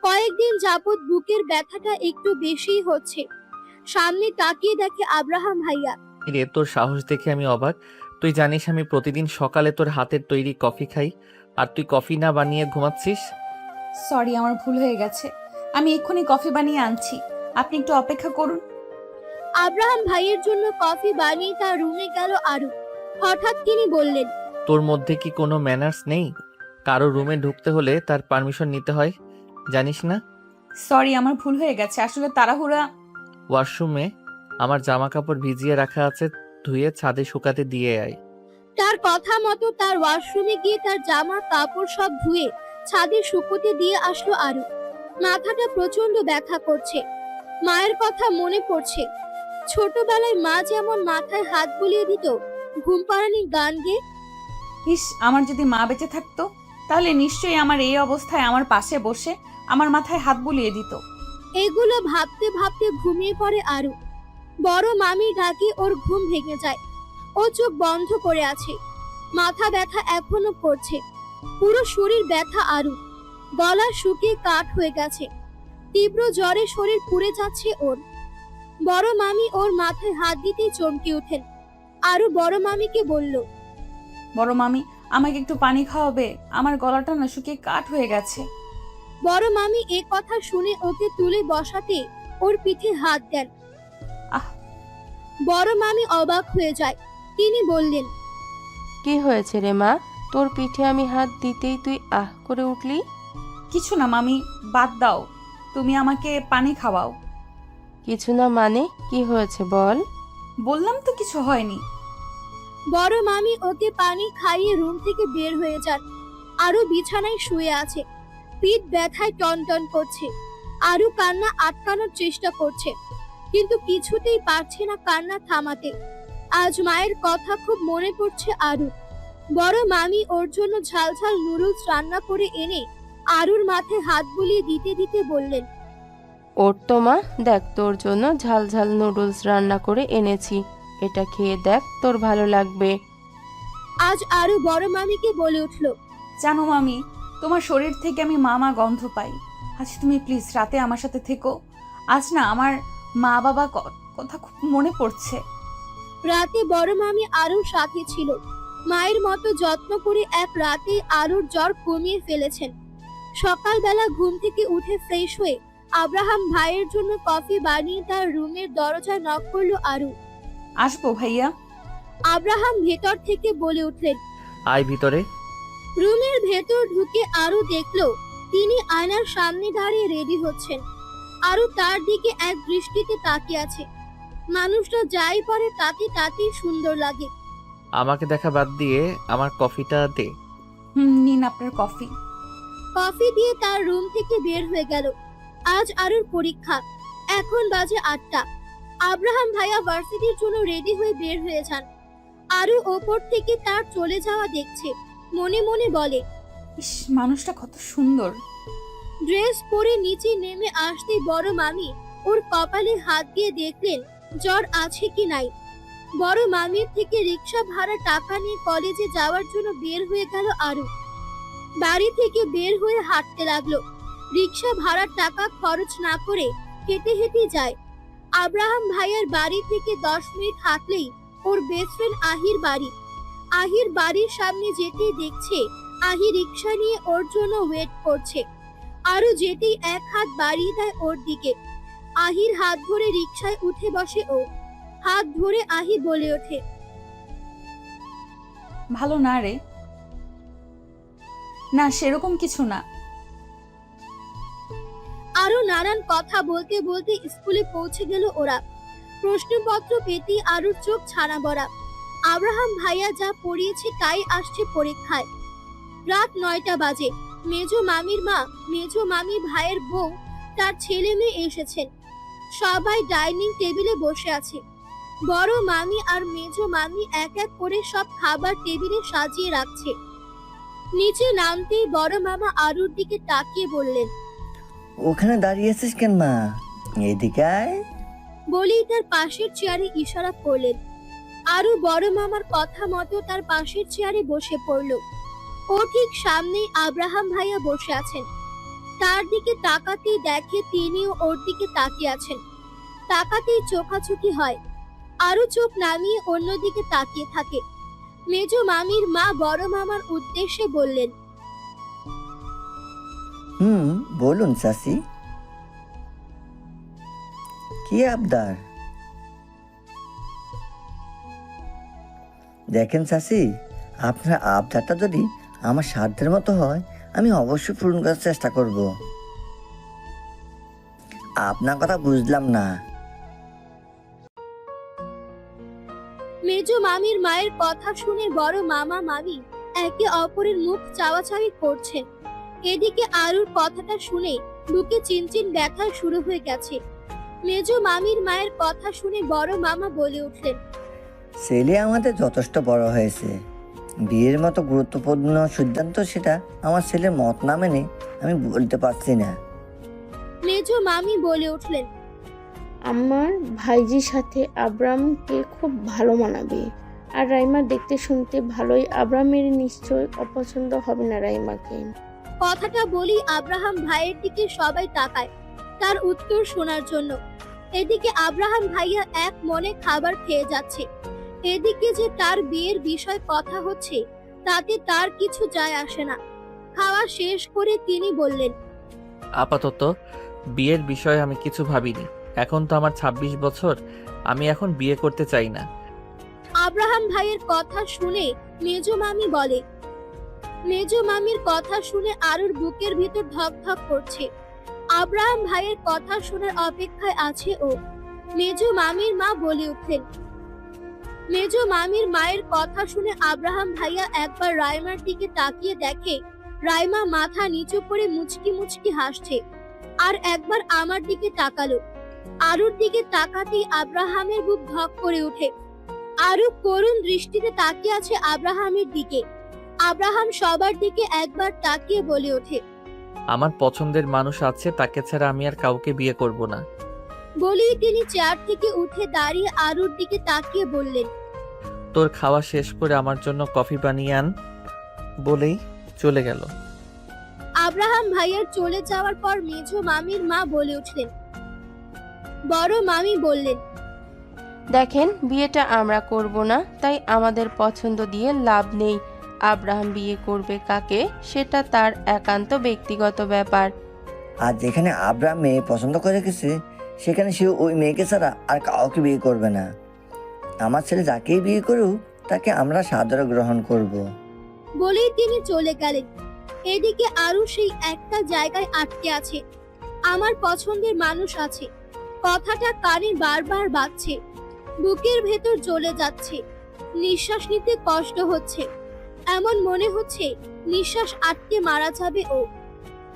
কয়েকদিন যাবৎ বুকের ব্যথাটা একটু বেশিই হচ্ছে। সামনে তাকিয়ে দেখে আব্রাহাম ভাইয়া। রে, তোর সাহস দেখে আমি অবাক। তুই জানিস আমি প্রতিদিন সকালে তোর হাতের তৈরি কফি খাই, আর তুই কফি না বানিয়ে ঘুমাচ্ছিস। সরি, আমার ভুল হয়ে গেছে। আমি এক্ষুনি কফি বানিয়ে আনছি, আপনি একটু অপেক্ষা করুন। আব্রাহাম ভাইয়ের জন্য কফি বানিয়ে তার রুমে গেল আরু। হঠাৎ তিনি বললেন, তোর মধ্যে কি কোনো ম্যানার্স নেই? কারো রুমে ঢুকতে হলে তার পারমিশন নিতে হয়, জানিস না? সরি, আমার ভুল হয়ে গেছে, আসলে তাড়াহুড়া। ওয়াশরুমে আমার জামা কাপড় ভিজিয়ে রাখা আছে, ধুয়ে ছাদে শুকাতে দিয়ে আয়। তার কথা মতো তার ওয়াশরুমে গিয়ে তার জামা কাপড় সব ধুয়ে ছাদে শুকোতে দিয়ে আসলো আরু। মাথাটা প্রচন্ড ব্যথা করছে। মায়ের কথা মনে পড়ছে। ছোটবেলায় মা যেমন মাথায় হাত বুলিয়ে দিত, ঘুম পাড়ানি গান গেয়ে। ইস, আমার যদি মা বেঁচে থাকতো তাহলে নিশ্চয়ই আমার এই অবস্থায় আমার পাশে বসে আমার মাথায় হাত বুলিয়ে দিত। এগুলো ভাবতে ভাবতে ঘুমিয়ে পড়ে আরু। বড় মামি ডাকে ওর ঘুম ভেঙে যায়। ও চোখ বন্ধ করে আছে। মাথা ব্যথা এখনো করছে। পুরো শরীর ব্যথা আরু। গলা শুকিয়ে কাঠ হয়ে গেছে। তীব্র জ্বরে শরীর পুড়ে যাচ্ছে ওর। বড় মামি ওর মাথায় হাত দিতেই চমকে ওঠেন। আরু বড় মামিকে বলল, বড় মামি, আমাকে একটু পানি খাওয়াবে? আমার গলাটা না শুকিয়ে কাঠ হয়ে গেছে। বড় মামি এ কথা শুনে ওকে তুলে বসাতে ওর পিঠে হাত দেন। আহ! বড় মামি অবাক হয়ে যায়। তিনি বললেন, কি হয়েছে রে মা? তোর পিঠে আমি হাত দিতেই তুই আহ করে উঠলি? কিছু না মামি, বাদ দাও, তুমি আমাকে পানি খাওয়াও। কিছু না মানে কি হয়েছে বল? বললাম তো কিছু হয়নি। বড় মামি ওকে পানি খাইয়ে রুম থেকে বের হয়ে যান। আরু বিছানায় শুয়ে আছে। পিঠ ব্যথায় টনটন করছে। আরু কান্না আটকানোর চেষ্টা করছে, কিন্তু কিছুতেই পারছে না কান্না থামাতে। আজ মায়ের কথা খুব মনে পড়ছে আরু। বড় মামি ওর জন্য ঝাল ঝাল নুডলস রান্না করে এনে আরুর মাথায় হাত বুলিয়ে দিতে দিতে বললেন, ওর তো মা, দেখ তোর জন্য ঝাল ঝাল নুডলস রান্না করে এনেছি, এটা খেয়ে দেখ, তোর ভালো লাগবে। আজ আরু বড় মামিকে বলে উঠল, জানো মামি, তোমার শরীর থেকে আমি মা গন্ধ পাই। আজ তুমি প্লিজ রাতে আমার সাথে থেকো। আজ না আমার মা বাবা কথা খুব মনে পড়ছে। রাতে বড় মামি আরুর সাথে ছিল। মায়ের মতো যত্ন করে এক রাতে আরুর জ্বর কমিয়ে ফেলেছেন। সকালবেলা ঘুম থেকে উঠে ফ্রেশ হয়ে আব্রাহাম ভাইয়ের জন্য কফি বানিয়ে তার রুমের দরজা নক করলো আরু। আসবো ভাইয়া? আব্রাহাম ভেতর থেকে বলে উঠলেন। আয় ভিতরে। রুমের ভেতর ঢুকে আরু দেখলো তিনি আয়নার সামনে দাঁড়িয়ে রেডি হচ্ছেন। আরু তার দিকে এক দৃষ্টিতে তাকিয়ে আছে। মানুষটা যাই পরে তাতেই সুন্দর লাগে। আমাকে দেখা বাদ দিয়ে আমার কফিটা দে। নিন আপনার কফি। কফি দিয়ে তার রুম থেকে বের হয়ে গেল। আজ আরুর পরীক্ষা। এখন বাজে 8টা। আব্রাহাম ভাইয়া ভার্সিটির জন্য রেডি হয়ে বের হয়ে যান। আরু ওপর থেকে তার চলে যাওয়া দেখছে। মনে মনে বলে, ইস, মানুষটা কত সুন্দর। ড্রেস পরে নিচে নেমে আসতে বড় মামি ওর কপালে হাত দিয়ে দেখলেন জ্বর আছে কি নাই। বড় মামির থেকে রিক্সা ভাড়া টাকা নিয়ে কলেজে যাওয়ার জন্য বের হয়ে গেল আরু। বাড়ি থেকে বের হয়ে হাঁটতে লাগলো। রিক্সা ভাড়ার টাকা খরচ না করে হেঁটে হেঁটে যায়। আব্রাহাম ভাইয়ের বাড়ি থেকে 10 মিনিট হাঁটলেই ওর বেস্ট ফ্রেন্ড আহির বাড়ি। আহির বাড়ির সামনে যেতেই দেখছে আহি রিক্সা নিয়ে ওর জন্য ওয়েট করছে। আরু যেতেই এক হাত বাড়িয়ে দেয় ওর দিকে। আহির হাত ধরে রিক্সায় উঠে বসে ও। হাত ধরে আহি বলে ওঠে, ভালো না রে? না, সেরকম কিছু না। আরো নানান কথা বলতে বলতে স্কুলে পৌঁছে গেল ওরা। প্রশ্নপত্র পেতে আরুর চোখ ছানা বড়া। আব্রাহাম ভাইয়া যা পড়িয়েছে তাই আসছে পরীক্ষায়। রাত 9টা বাজে। মেজো মামি ভাইয়ের বউ, তার ছেলে মেয়ে এসেছেন। সবাই ডাইনিং টেবিলে বসে আছে। বড় মামি আর মেজো মামি এক এক করে সব খাবার টেবিলে সাজিয়ে রাখছে। নিচে নামতেই বড় মামা আরুর দিকে তাকিয়ে বললেন, ওখানে দাঁড়িয়ে আছিস কেন মা? এদিকে আয়। বলেই তার পাশের চেয়ারে ইশারা করলেন। আরু বড় মামার কথা মতো তার পাশের চেয়ারে বসে পড়ল। ও ঠিক সামনেই আব্রাহাম ভাইয়া বসে আছেন। তার দিকে তাকাতেই দেখে তিনিও ওর দিকে তাকিয়ে আছেন। তাকাতেই চোখাচোখি হয়। আরু চোখ নামিয়ে অন্যদিকে তাকিয়ে থাকে। মেজো মামির মা বড় মামার উদ্দেশ্যে বললেন, বলুন চাচি, কি আবদার? দেখেন চাচি, আপনার আবদারটা যদি আমার সাধ্যের মতো হয় আমি অবশ্যই পূরণ করার চেষ্টা করব। আপনার কথা বুঝলাম না। মেজো মামির মায়ের কথা শুনে বড় মামা মামি একে অপরের মুখ চাওয়াচাওয়ি করছে। এদিকে আরুর কথাটা শুনে বুকে চিনচিন ব্যথা শুরু হয়ে গেছে। মেজো মামির মায়ের কথা শুনে বড় মামা বলে উঠলেন, ছেলে আমাদের যথেষ্ট বড় হয়েছে। বিয়ের মতো গুরুত্বপূর্ণ সিদ্ধান্ত সেটা আমার ছেলের মত না মেনে আমি বলতে পারছি না। মেজো মামি বলে উঠলেন, আমার ভাইজির সাথে আব্রামকে খুব ভালো মানাবে। আর রাইমা দেখতে শুনতে ভালোই, আব্রামের নিশ্চয় অপছন্দ হবে না রাইমাকে। কথাটা বলি আব্রাহাম ভাইয়ের দিকে সবাই তাকায় তার উত্তর শোনার জন্য। এদিকে আব্রাহাম ভাইয়া এক মনে খাবার খেয়ে যাচ্ছে। এদিকে যে তার বিয়ের বিষয় কথা হচ্ছে তাতে তার কিছু যায় আসে না। খাওয়া শেষ করে তিনি বললেন, আপাতত বিয়ের বিষয়ে আমি কিছু ভাবিনি। এখন তো আমার 26 বছর, আমি এখন বিয়ে করতে চাই না। আব্রাহাম ভাইয়ের কথা শুনে মেজো মামি বলে। মেজো মামির কথা শুনে আরুর বুকের ভিতর ধক ধক করছে। আব্রাহাম ভাইয়ের কথা শোনার অপেক্ষায় আছে ও। মেজো মামির মা বলে উঠলেন। মেজো মামির মায়ের কথা শুনে আব্রাহাম ভাইয়া একবার রাইমার দিকে তাকিয়ে দেখে রাইমা মাথা নিচু করে মুচকি মুচকি হাসছে। আর একবার আমার দিকে তাকালো। আরুর দিকে তাকাতেই আব্রাহামের বুক ধক করে ওঠে। আরু করুণ দৃষ্টিতে তাকিয়ে আছে আব্রাহামের দিকে। আব্রাহাম সবার দিকে একবার তাকিয়ে বলে ওঠে, আমার পছন্দের মানুষ আছে, তাকে ছাড়া আমি আর কাউকে বিয়ে করব না। বলেই তিনি চেয়ার থেকে উঠে দাঁড়িয়ে আরুর দিকে তাকিয়ে বললেন, তোর খাওয়া শেষ করে আমার জন্য কফি বানিয়ে আন। বলেই চলে গেল। আব্রাহাম ভাইয়ার চলে যাওয়ার পর মেজো মামির মা বলে উঠলেন। বড় মামি বললেন, দেখেন, বিয়েটা আমরা করব না, তাই আমাদের পছন্দ দিয়ে লাভ নেই। আব্রাহাম বিয়ে করবে কাকে সেটা তার একান্ত ব্যক্তিগত ব্যাপার। আর যেখানে আব্রাহাম মেয়ে পছন্দ করে গেছে সেখানে সে ওই মেয়েকে ছাড়া আর কাউকে বিয়ে করবে না। আমার ছেলে যাকেই বিয়ে করুক তাকে আমরা সাদরে গ্রহণ করব। বলেই তিনি চলে গেলেন। এদিকে আরু সেই একটা জায়গায় আটকে আছে। আমার পছন্দের মানুষ আছে, কথাটা কানে বারবার বাজছে। বুকের ভেতর জ্বলে যাচ্ছে। নিঃশ্বাস নিতে কষ্ট হচ্ছে। এমন মনে হচ্ছে নিঃশ্বাস আটকে মারা যাবে ও।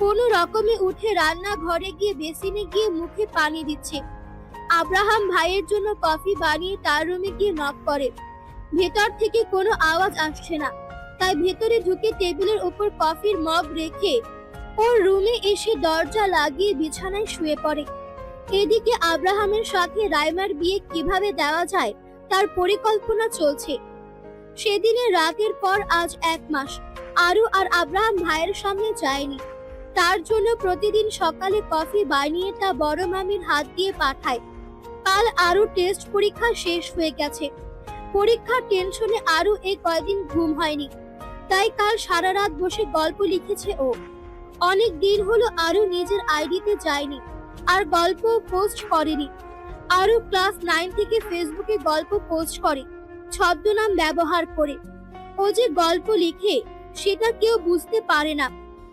কোনো রকমে উঠে রান্নাঘরে গিয়ে বেসিনে গিয়ে মুখে পানি দিচ্ছে। আব্রাহাম ভাইয়ের জন্য কফি বানিয়ে তার রুমে গিয়ে নক করে। ভেতর থেকে কোনো আওয়াজ আসছে না, তাই ভেতরে ঢুকে টেবিলের উপর কফির মগ রেখে ওর রুমে এসে দরজা লাগিয়ে বিছানায় শুয়ে পড়ে। এদিকে আব্রাহামের সাথে রাইমার বিয়ে কিভাবে দেওয়া যায় তার পরিকল্পনা চলছে। সেদিনের রাতের পর আজ 1 মাস আরু আর আব্রাহাম ভাইয়ের সামনে যায়নি। তার জন্য প্রতিদিন সকালে কফি বানিয়ে তা বড় মামির হাত দিয়ে পাঠায়। কাল আরু টেস্ট পরীক্ষা শেষ হয়ে গেছে। পরীক্ষার টেনশনে আরও এই কয়দিন ঘুম হয়নি, তাই কাল সারা রাত বসে গল্প লিখেছে ও। অনেক দিন হলো আরও নিজের আইডিতে যায়নি আর গল্প পোস্ট করেনি। আরও ক্লাস 9 থেকে ফেসবুকে গল্প পোস্ট করে ছদ্মনাম ব্যবহার করে। ও যে গল্প লিখে সেটা কেউ বুঝতে পারে না,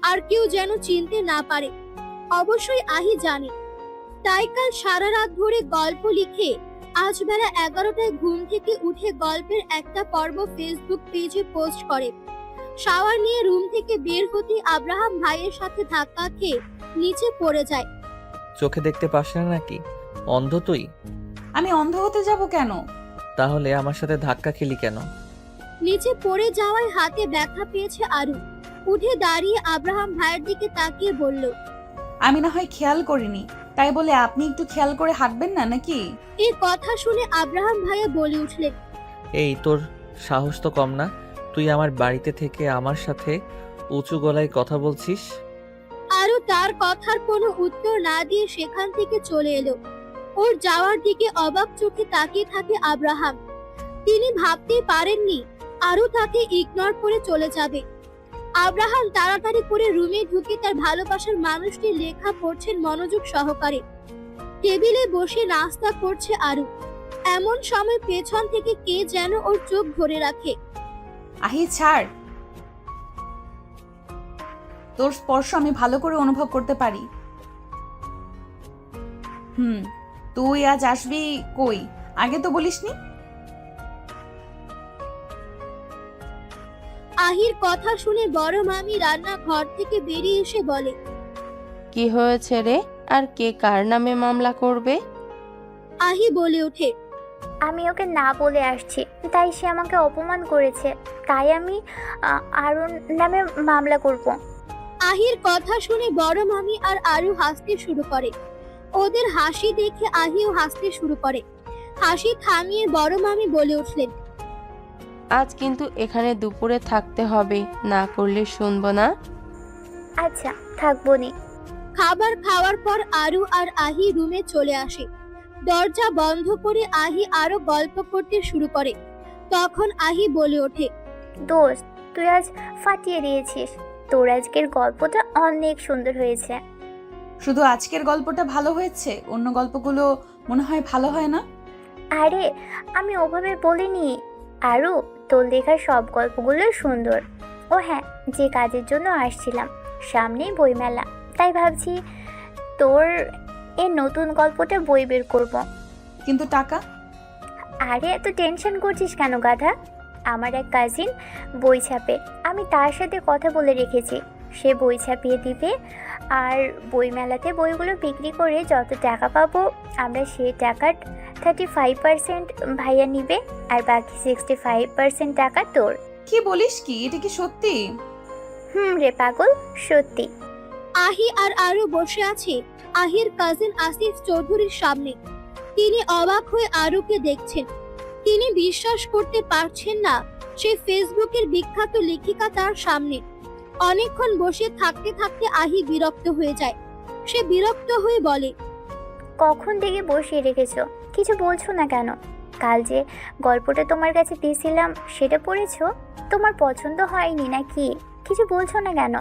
আর কেউ যেন চিনতে না পারে। অবশ্যই আহি জানে। তাই কাল সারা রাত ধরে গল্প লিখে আজ বেলা 11টায় ঘুম থেকে উঠে গল্পের একটা পর্ব ফেসবুক পেজে পোস্ট করে। শাওয়ার নিয়ে রুম থেকে বের হতেই আব্রাহাম ভাইয়ের সাথে ধাক্কা খেয়ে নিচে পড়ে যায়। চোখে দেখতে পাস না নাকি? অন্ধ তুই? আমি অন্ধ হতে যাব কেন? তাহলে আমার সাথে ধাক্কা খেলি কেন? নিচে পড়ে যাওয়ায় হাতে ব্যথা পেয়েছে আরু। উঠে দাঁড়িয়ে আব্রাহাম ভাইয়ের দিকে তাকিয়ে বলল, আমি না হয় খেয়াল করিনি, তাই বলে আপনি একটু খেয়াল করে হাঁটবেন না নাকি? এই কথা শুনে আব্রাহাম ভাইয়া বলে উঠলেন, এই তোর সাহস তো কম না? তুই আমার বাড়িতে থেকে আমার সাথে উঁচু গলায় কথা বলছিস? আরু তার কথার কোনো উত্তর না দিয়ে সেখান থেকে চলে এলো। ওর যাওয়ার দিকে অবাক চোখে তাকিয়ে থাকে আব্রাহাম। তিনি ভাবতেই পারেননি আরু তাকে ইগনোর করে চলে যাবে। আব্রাহাম তাড়াতাড়ি করে রুমে ঢুকে তার ভালোবাসার মানুষটির লেখা পড়ছেন মনোযোগ সহকারে। টেবিলে বসে নাস্তা করছে আরু। এমন সময় পেছন থেকে কে যেন ওর চোখ ধরে রাখে। আহি ছাড়, তোর স্পর্শ আমি ভালো করে অনুভব করতে পারি। তুই আজ আসবি কই? আগে তো বলিসনি। আহির কথা শুনে বড় মামি রান্নাঘর থেকে বেরিয়ে এসে বলে, কি হয়েছে রে? আর কে কার নামে মামলা করবে? আহি বলে ওঠে, আমি ওকে না বলে আসছি, তাই সে আমাকে অপমান করেছে, তাই আমি আরুর নামে মামলা করব। আহির কথা শুনে বড় মামি আর আরু হাসতে শুরু করে। ওদের হাসি দেখে আহিও হাসতে শুরু করে। হাসি থামিয়ে বড় মামি বলে উঠলেন, আজ কিন্তু এখানে দুপুরে থাকতে হবে, না করলে শুনবো না। আচ্ছা, থাকবো নি। খাবার খাওয়ার পর আরু আর আহি রুমে চলে আসে। দরজা বন্ধ করে আহি আরো গল্প করতে শুরু করে। তখন আহি বলে ওঠে, দোস্ত, তুই আজ ফাটিয়ে দিয়েছিস। তোর আজকের গল্পটা অনেক সুন্দর হয়েছে। শুধু আজকের গল্পটা ভালো হয়েছে, অন্য গল্পগুলো মনে হয় ভালো হয় না? আরে আমি ওভাবে বলিনি আরু, তোর লেখা সব গল্পগুলো সুন্দর। ও হ্যাঁ, যে কাজের জন্য আসছিলাম, সামনেই বইমেলা, তাই ভাবছি তোর এই নতুন গল্পটা বই বের করব। কিন্তু টাকা? আরে এত টেনশন করছিস কেন গাধা? আমার এক কাজিন বই ছাপে, আমি তার সাথে কথা বলে রেখেছি। সে বই ছাপিয়ে দিবে, আর বইমেলাতে বইগুলো বিক্রি করে যত টাকা পাবো আমরা সেই টাকার 35% ভাইয়া নিবে, আর বাকি 65% টাকা তোর। কি বলিস কি? এটা কি সত্যি? রে পাগল, সত্যি। আহি আর আরু বসে আছে আহির কাজিন আসিফ চৌধুরীর সামনে। তিনি অবাক হয়ে আরুকে দেখছেন। তিনি বিশ্বাস করতে পারছেন না সে ফেসবুকের বিখ্যাত লেখিকা তার সামনে। অনেকক্ষণ বসে থাকতে থাকতে আহি বিরক্ত হয়ে যায়। সে বিরক্ত হয়ে বলে, কখন থেকে বসিয়ে রেখেছো, কিছু বলছো না কেন? কাল যে গল্পটা তোমার কাছে দিয়েছিলাম সেটা পড়েছো? তোমার পছন্দ হয়নি নাকি? কিছু বলছো না কেন?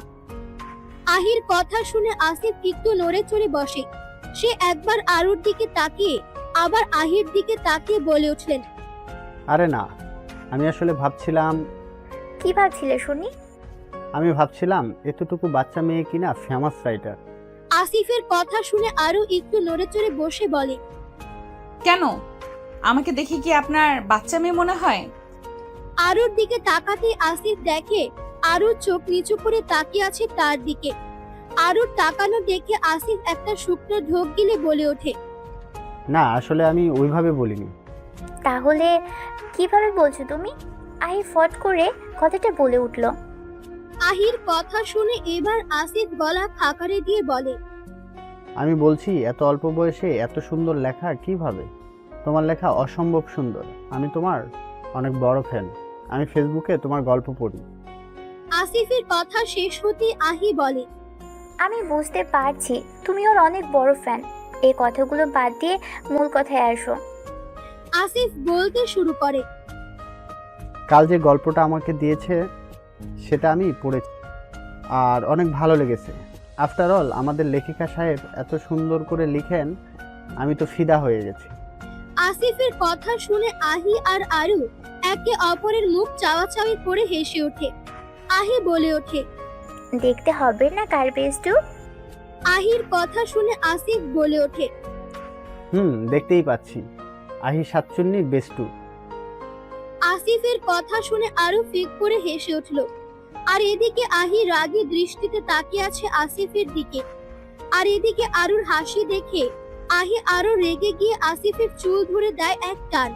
আহির কথা শুনে আসিফ একটু নড়ে চড়ে বসে। সে একবার আরুর দিকে তাকিয়ে আবার আহির দিকে তাকিয়ে বলে উঠলেন, আরে না, আমি আসলে ভাবছিলাম। কি ভাবছিলে শুনি? আমি ভাবছিলাম এতটুকু বাচ্চা মেয়ে কিনা ফেমাস রাইটার। আসিফের কথা শুনে আরু একটু নড়ে চড়ে বসে বলে, কেন? আমাকে দেখে কি আপনার বাচ্চা মেয়ে মনে হয়? আরুর দিকে তাকাতে আসিফ দেখে আরুর চোখ নিচু করে তাকিয়ে আছে তার দিকে। আরুর তাকানো দেখে আসিফ একটা শুকনো ঢোক গিলে বলে ওঠে, না, আসলে আমি ওইভাবে বলিনি। তাহলে কিভাবে বলছো তুমি? আহি ফট করে কথাটা বলে উঠল। আহির কথা শুনে এবার আসিফ গলা খাকারে দিয়ে বলে, আমি বলছি এত অল্প বয়সে এত সুন্দর লেখা কিভাবে? তোমার লেখা অসম্ভব সুন্দর। আমি তোমার অনেক বড় ফ্যান। আমি ফেসবুকে তোমার গল্প পড়ি। আসিফের কথা শেষ হতেই আহি বলে, আমি বুঝতে পারছি তুমি ওর অনেক বড় ফ্যান। এই কথাগুলো বাদ দিয়ে মূল কথায় আসো। আসিফ বলতে শুরু করে, কাল যে গল্পটা আমাকে দিয়েছে সেটা আমি পড়েছি আর অনেক ভালো লেগেছে। আফটার অল আমাদের লেখিকা সাহেব এত সুন্দর করে লিখেন, আমি তো ফিদা হয়ে গেছি। আসিফের কথা শুনে আহি আর আরু একে অপরের মুখ চাওয়াচাওয়ি করে হেসে ওঠে। আহি বলে ওঠে, দেখতে হবে না কার বেস্টু? আহির কথা শুনে আসিফ বলে ওঠে, দেখতেই পাচ্ছি আহি সাতচুন্নির বেস্টু। আসিফের কথা শুনে আরু ফিক করে হেসে উঠল। আর এদিকে আহি রাগী দৃষ্টিতে তাকিয়ে আছে আসিফের দিকে। আর এদিকে আরুর হাসি দেখে আহি আরো রেগে গিয়ে আসিফের চুল ধরে দেয় এক টান।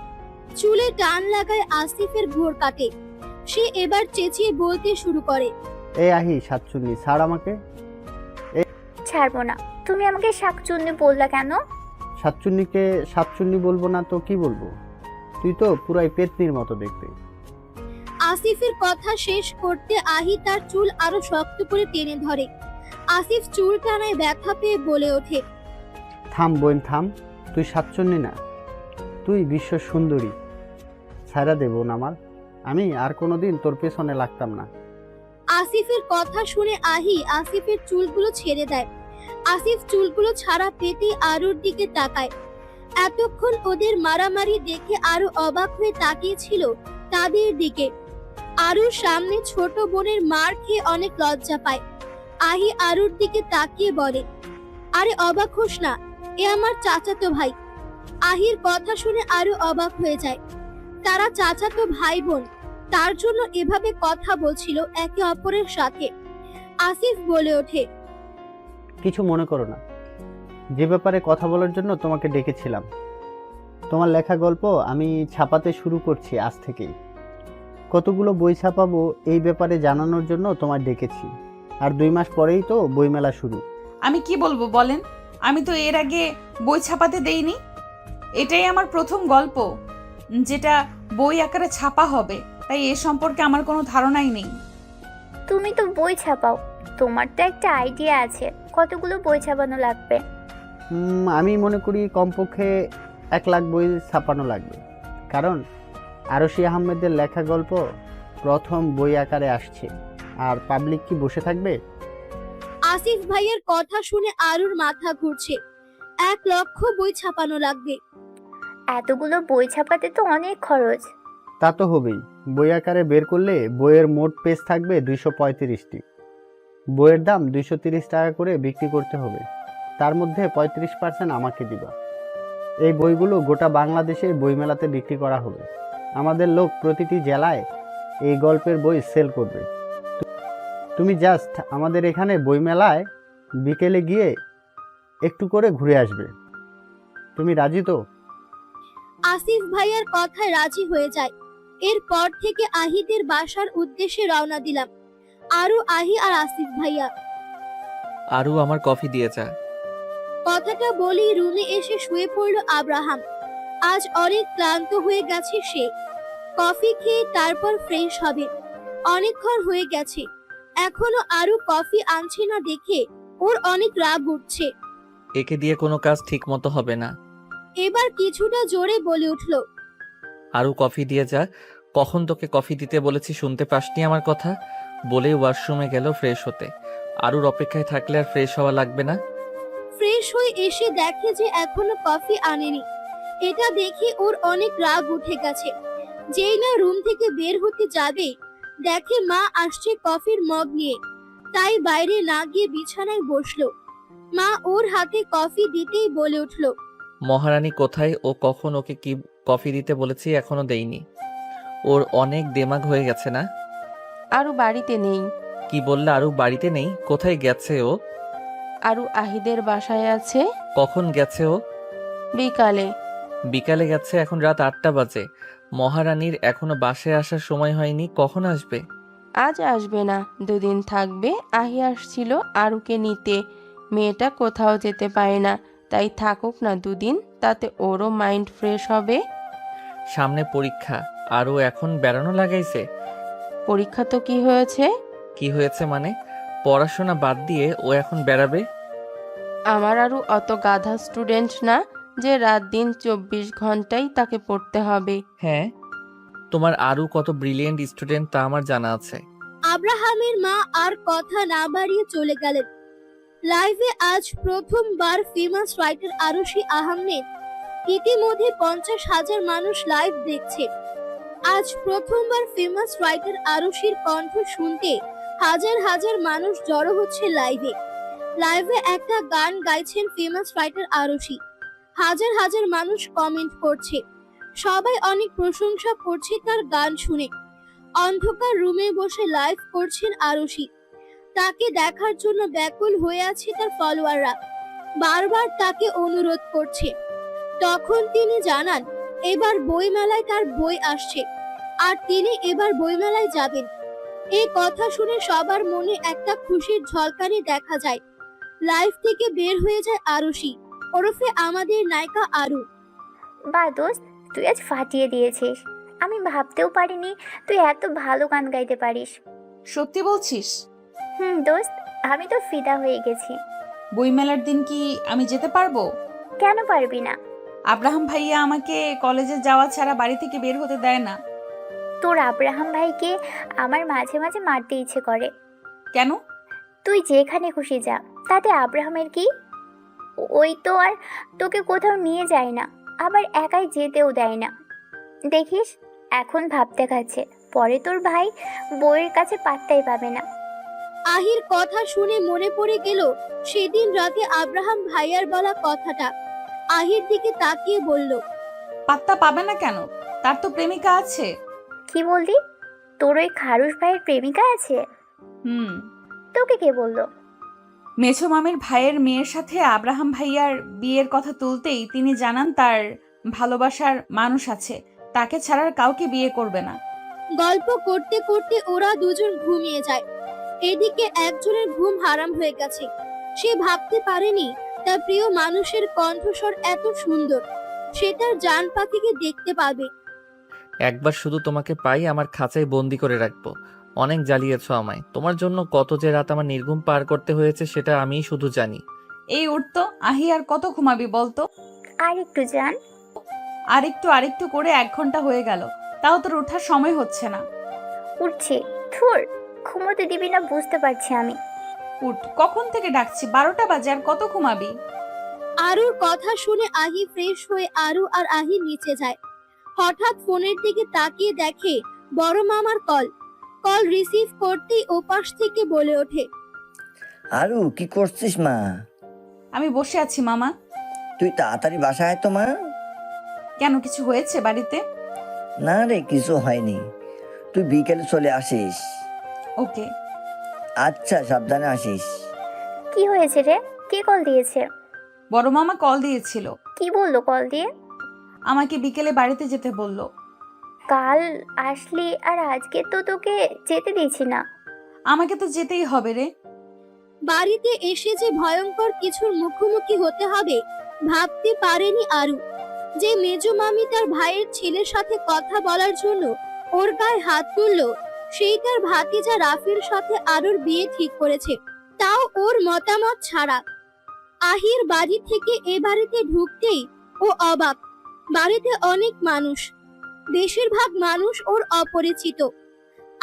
চুলে টান লাগায় আসিফের ভোর কাটে। সে এবার চেঁচিয়ে বলতে শুরু করে, এই আহি সাতচুন্নি, ছাড় আমাকে। ছাড়বো না। তুমি আমাকে শাকচুন্নি বললা কেন? সাতচুন্নিকে সাতচুন্নি বলবো না তো কি বলবো? তুই তো পুরাই পেতনির মতো দেখতে। আসিফের কথা শেষ করতে আহি তার চুল আরো শক্ত করে টেনে ধরে। আসিফ চুল টানায় ব্যথা পেয়ে বলে ওঠে, থাম বোন থাম, তুই সাতচুন্নি না, তুই বিশ্ব সুন্দরী। ছাড়া দে বোন আমার, আমি আর কোনোদিন তোর পেছনে লাগতাম না। আসিফের কথা শুনে আহি আসিফের চুলগুলো ছেড়ে দেয়। আসিফ চুলগুলো ছাড়া পেতে আরুর দিকে তাকায়। এতক্ষণ ওদের মারামারি দেখে আরু অবাক হয়ে তাকিয়েছিল তাদের দিকে। আরুর সামনে ছোট বোনের মার খেয়ে অনেক লজ্জা পায়। আহি আরুর দিকে তাকিয়ে বলে, আরে অবাক হোস না, এ আমার চাচাতো ভাই। আহির কথা শুনে আরু অবাক হয়ে যায়। তারা চাচাতো ভাই বোন, তার জন্য এভাবে কথা বলছিল একে অপরের সাথে। আসিফ বলে ওঠে, কিছু মনে করো না, যে ব্যাপারে কথা বলার জন্য তোমাকে ডেকেছিলাম। তোমার লেখা গল্প আমি ছাপাতে শুরু করছি আজ থেকেই। কতগুলো বই ছাপাবো এই ব্যাপারে জানানোর জন্য তোমায় ডেকেছি। আর 2 মাস পরেই তো বইমেলা শুরু। আমি কি বলবো বলেন, আমি তো এর আগে বই ছাপাতে দেইনি। এটাই আমার প্রথম গল্প যেটা বই আকারে ছাপা হবে, তাই এ সম্পর্কে আমার কোনো ধারণাই নেই। তুমি তো বই ছাপাও, তোমার তো একটা আইডিয়া আছে কতগুলো বই ছাপানো লাগবে? আমি মনে করি কমপক্ষে 1 লাখ বই ছাপানো লাগবে, কারণ আরশি আহমেদের লেখা গল্প প্রথম বই আকারে আসছে। আর পাবলিক কি বসে থাকবে? আসিফ ভাইয়ের কথা শুনে আরুর মাথা ঘুরছে। 1 লক্ষ বই ছাপানো লাগবে। এতগুলো বই ছাপাতে তো অনেক খরচ। তা তো হবেই। বই আকারে বের করলে বইয়ের মোট পেজ থাকবে 235টি। বইয়ের দাম 230 টাকা করে বিক্রি করতে হবে। তার মধ্যে 35% আমাকে দিবা। এই বইগুলো গোটা বাংলাদেশে বইমেলাতে বিক্রি করা হবে। আমাদের লোক প্রতিটি জেলায় এই গল্পের বই সেল করবে। তুমি জাস্ট আমাদের এখানে বইমেলায় বিকেলে গিয়ে একটু করে ঘুরে আসবে। তুমি রাজি তো? আসিফ ভাইয়ের কথায় রাজি হয়ে যায়। এরপর থেকে আহিদের বাসার উদ্দেশ্যে রওনা দিলাম। আরু, আহি আর আসিফ ভাইয়া। আরু আমার কফি দিয়ে যা। কথাটা বলেই রুমে এসে শুয়ে পড়ল আব্রাহাম। আজ অনেক ক্লান্ত হয়ে গেছে সে। কফি খেয়ে তারপর ফ্রেশ হবে। অনেকক্ষণ হয়ে গেছে, এখনো আরু কফি আনছে না দেখে ওর অনেক রাগ উঠছে। একে দিয়ে কোনো কাজ ঠিক মতো হবে না। এবার কিছুটা জোরে বলে উঠল, আরু কফি দিয়ে যা। কখন তোকে কফি দিতে বলেছি, শুনতে পাসনি আমার কথা? বলে ওয়াশরুমে গেল ফ্রেশ হতে। আরুর অপেক্ষায় থাকলে আর ফ্রেশ হওয়া লাগবে না। ফ্রেশ হয়ে এসে দেখে যে এখনো কফি আনেনি। এটা দেখে ওর অনেক রাগ উঠে গেছে। যেই না রুম থেকে বের হতে যাবে, দেখে মা আসছে কফির মগ নিয়ে। তাই বাইরে না গিয়ে বিছানায় বসলো। মা ওর হাতে কফি দিতেই বলে উঠল, মহারানী কোথায়? ও কখন ওকে কি কফি দিতে বলেছি এখনো দেইনি। ওর অনেক দেমাগ হয়ে গেছে না? আরু বাড়িতে নেই। কি বললে? আরু বাড়িতে নেই? কোথায় গেছে ও? আরু আহিদের বাসায় আছে। কখন গেছে ও? বিকালে। বিকালে গেছে? এখন রাত 8টা বাজে। মহারানীর এখনো বাসায় আসার সময় হয়নি, কখন আসবে? আজ আসবে না, 2 দিন থাকবে। আহি আসছিল আরুকে নিতে। মেয়েটা কোথাও যেতে পারে না, তাই থাকুক না 2 দিন, তাতে ওরও মাইন্ড ফ্রেশ হবে। সামনে পরীক্ষা, আর ও এখন বেড়ানো লাগাইছে? পরীক্ষা তো কি হয়েছে? কি হয়েছে মানে? পড়াশোনা বাদ দিয়ে ও এখন বেড়াবে? আমার আরু অত গাধা স্টুডেন্ট না যে রাত দিন 24 ঘন্টাই তাকে পড়তে হবে। হ্যাঁ, তোমার আরও কত ব্রিলিয়েন্ট স্টুডেন্ট তা আমার জানা আছে। আব্রাহামের মা আর কথা না বাড়িয়ে চলে গেলেন। লাইভে আজ প্রথমবার ফেমাস রাইটার আরুষি আহমেদ। ইতিমধ্যে 50,000 মানুষ লাইভ দেখছে। আজ প্রথমবার ফেমাস রাইটার আরুষির কণ্ঠ শুনতে হাজার হাজার মানুষ জড়ো হচ্ছে লাইভে। লাইভে একটা গান গাইছেন ফেমাস রাইটার আরুষি। হাজার হাজার মানুষ কমেন্ট করছে, সবাই অনেক প্রশংসা করছে তার গান শুনে। অন্ধকার রুমে বসে লাইভ করছেন আরুষি। তাকে দেখার জন্য ব্যাকুল হয়ে আছে তার ফলোয়াররা, বারবার তাকে অনুরোধ করছে। তখন তিনি জানান এবার বইমেলায় তার বই আসছে আর তিনি এবার বইমেলায় যাবেন। এই কথা শুনে সবার মনে একটা খুশির ঝলকানি দেখা যায়। লাইফ থেকে বের হয়ে যায় আরুষি ওরফে আমাদের নায়িকা আরু। বা দোস্ত, তুই আজ ফাটিয়ে দিয়েছিস। আমি ভাবতেও পারিনি তুই এত ভালো গান গাইতে পারিস। সত্যি বলছিস? দোস্ত, আমি তো ফিদা হয়ে গেছি। বইমেলার দিন কি আমি যেতে পারবো? কেন পারবি না? আব্রাহাম ভাইয়া আমাকে কলেজে যাওয়া ছাড়া বাড়ি থেকে বের হতে দেয় না। তোর আব্রাহাম ভাইকে আমার মাঝে মাঝে মারতে ইচ্ছে করে। কেন? তুই যেখানে খুশি যা, তাতে আব্রাহামের কি? ওই তো আর তোকে কোথাও নিয়ে যায় না, আবার একাই যেতেও দেয় না। দেখিস এখন ভাব দেখাচ্ছে, পরে তোর ভাই বউয়ের কাছে পাত্তাই পাবে না। আহির কথা শুনে মনে পড়ে গেল সেদিন রাতে আব্রাহাম ভাইয়ার বলা কথাটা। আহির দিকে তাকিয়ে বলল, পাত্তা পাবে না কেন? তার তো প্রেমিকা আছে। কি বললি? তোর ওই খারুশ ভাইয়ের প্রেমিকা আছে? তোকে কে বললো? মেছো মামির ভাইয়ের মেয়ের সাথে আব্রাহাম ভাইয়ার বিয়ের কথা তুলতেই তিনি জানান তার ভালোবাসার মানুষ আছে, তাকে ছাড়ার কাউকে বিয়ে করবে না। গল্প করতে করতে ওরা দুজন ঘুমিয়ে যায়। এদিকে একজনের ঘুম হারাম হয়ে গেছে। সে ভাবতে পারেনি তার প্রিয় মানুষের কণ্ঠস্বর এত সুন্দর, সে তার জান পাখিকে দেখতে পাবে। একবার শুধু তোমাকে পাই আমার খাঁচায় বন্দি করে রাখবো। অনেক জ্বালিয়েছ আমায়, তোমার জন্য কত যে রাত আমার নির্ঘুম পার করতে হয়েছে সেটা আমিই শুধু জানি। এই উঠতো আহি, আর কত ঘুমাবি বলতো? আর একটু জান। আরেকটু করে 1 ঘন্টা হয়ে গেল, তাও তোর ওঠার সময় হচ্ছে না। উঠছে, থুর, ঘুমোতে দিবি না বুঝতে পারছি আমি। উঠ, কখন থেকে ডাকছি, 12টা বাজে, আর কত ঘুমাবি? আরুর কথা শুনে আহি ফ্রেশ হয়ে আরু আর আহি নিচে যায়। হঠাৎ ফোনের দিকে তাকিয়ে দেখে বড় মামার কল রিসিভ করতেই ওপাশ থেকে বলে ওঠে, আরু কি করছিস মা? আমি বসে আছি মামা। তুই তাড়াতাড়ি বাসায় আয় তো মা। কেন, কিছু হয়েছে বাড়িতে? না রে, কিছু হয়নি, তুই বিকেলে চলে আসিস। ওকে। আচ্ছা, সাবধানে আসিস। কি হয়েছে রে? কে কল দিয়েছে? বড় মামা কল দিয়েছিল। কি বললো কল দিয়ে? আমাকে বিকেলে বাড়িতে যেতে বলল। কাল আসলি আর আজকে তো তোকে যেতে দিয়েছি না। আমাকে তো যেতেই হবে রে। বাড়িতে এসে যে ভয়ঙ্কর কিছুর মুখোমুখি হতে হবে ভাবতে পারেনি আরু। যে মেজো মামি তার ভাইয়ের ছেলের সাথে কথা বলার জন্য ওর গায়ে হাত তুললো, সেই তার ভাতিজা রাফির সাথে আরুর বিয়ে ঠিক করেছে, তাও ওর মতামত ছাড়া। আহির বাড়ি থেকে এ বাড়িতে ঢুকতেই ও অবাক। বাড়িতে অনেক মানুষ, বেশিরভাগ মানুষ ওর অপরিচিত।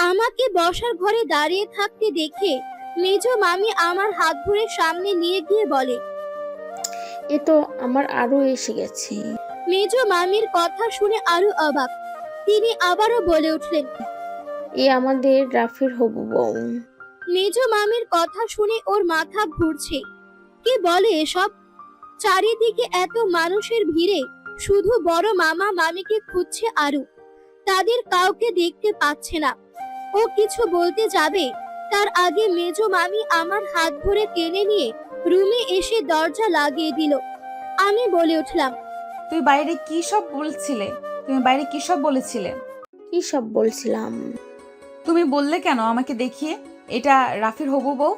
আমাকে বসার ঘরে দাঁড়িয়ে থাকতে দেখে মেজো মামি আমার হাত ধরে সামনে নিয়ে গিয়ে বলে, এ তো আমার আরো এসে গেছে। মেজো মামির কথা শুনে আরো অবাক। তিনি আবারও বলে উঠলেন, এ আমাদের রাফির হবু বউ। মেজো মামির কথা শুনে ওর মাথা ঘুরছে। কি বলে এসব? চারিদিকে এত মানুষের ভিড়ে শুধু বড় মামা মামিকে খুঁজছে আরু, তাদের কাউকে দেখতে পাচ্ছে না। ও কিছু বলতে যাবে তার আগে মেজো মামি আমার হাত ধরে টেনে নিয়ে রুমে এসে দরজা লাগিয়ে দিল। আমি বলে উঠলাম, তুমি বাইরে কি সব বলছিলে? কি সব বলছিলাম? তুমি বললে কেন আমাকে দেখিয়ে এটা রাফির হবু বউ?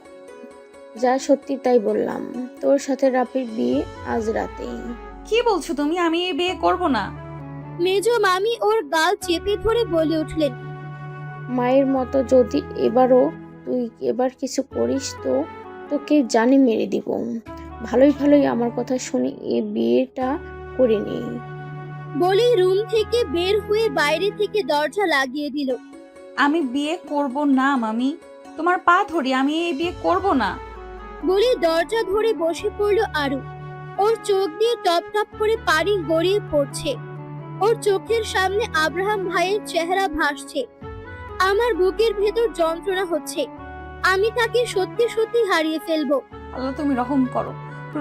যা সত্যি তাই বললাম। তোর সাথে রাফির বিয়ে আজ রাতেই। কি বলছো তুমি? আমি এই বিয়ে করব না। মেজো মামি ওর গাল চেপে ধরে বলে উঠলেন, মায়ের মতো যদি তুই এবার কিছু করিস তো তোকে জানে মেরে দিব। ভালোই আমার কথা শুনে এ বিয়েটা করে নি। বলেই রুম থেকে বের হয়ে বাইরে থেকে দরজা লাগিয়ে দিল। আমি বিয়ে করব না মামি, তোমার পা ধরি, আমি এই বিয়ে করব না। বলে দরজা ধরে বসে পড়ল আরু। ওর চোখ দিয়ে টপ টপ করে পানি গড়িয়ে পড়ছে। ওর চোখের সামনে আব্রাহাম ভাইয়ের চেহারা ভাসছে। আমার বুকের ভেতর যন্ত্রণা হচ্ছে। আমি তাকে সত্যি সত্যি হারিয়ে ফেলবো। আল্লাহ তুমি রহম করো,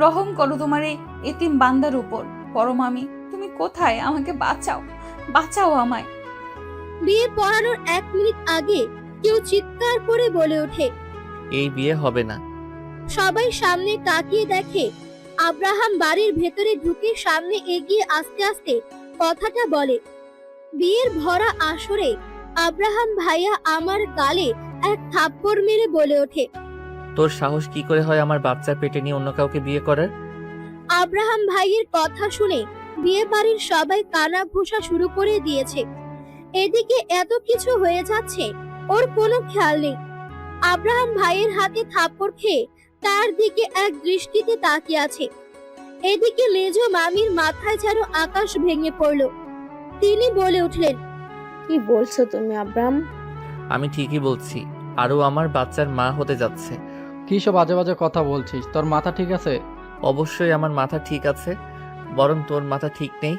রহম করো তোমার এই এতিম বান্দার উপর। বড় মামি তুমি কোথায়? আমাকে বাঁচাও, বাঁচাও আমায়। বিয়ে পড়ানোর 1 মিনিট আগে কেউ চিৎকার করে বলে ওঠে। এই বিয়ে হবে না। সবাই সামনে তাকিয়ে দেখে আব্রাহাম বাড়ির ভেতরে ঢুকে সামনে এগিয়ে আস্তে আস্তে কথাটা বলে। বিয়ের ভরা আসরে আব্রাহাম ভাইয়া আমার গালে এক থাপ্পড় মেরে বলে ওঠে। তোর সাহস কি করে হয় আমার বাচ্চার পেটে নিয়ে অন্য কাউকে বিয়ে করার? আব্রাহাম ভাইয়ের কথা শুনে বিয়ে বাড়ির সবাই কানা ঘোষা শুরু করে দিয়েছে। এদিকে এত কিছু হয়ে যাচ্ছে, ওর কোনো খেয়াল নেই। আব্রাহাম ভাইয়ের হাতে থাপ্পড় খেয়ে তার দিকে এক দৃষ্টিতে তাকিয়ে আছে। এদিকে মেজ মামির মাথায় যেন আকাশ ভেঙে পড়ল। তিনি বলে উঠলেন, কি বলছো তুমি আব্রাম? আমি ঠিকই বলছি, আরও আমার বাচ্চার মা হতে যাচ্ছে। কি সব বাজে বাজে কথা বলছিস? তোর মাথা ঠিক আছে? অবশ্যই আমার মাথা ঠিক আছে, বরং তোর মাথা ঠিক নেই।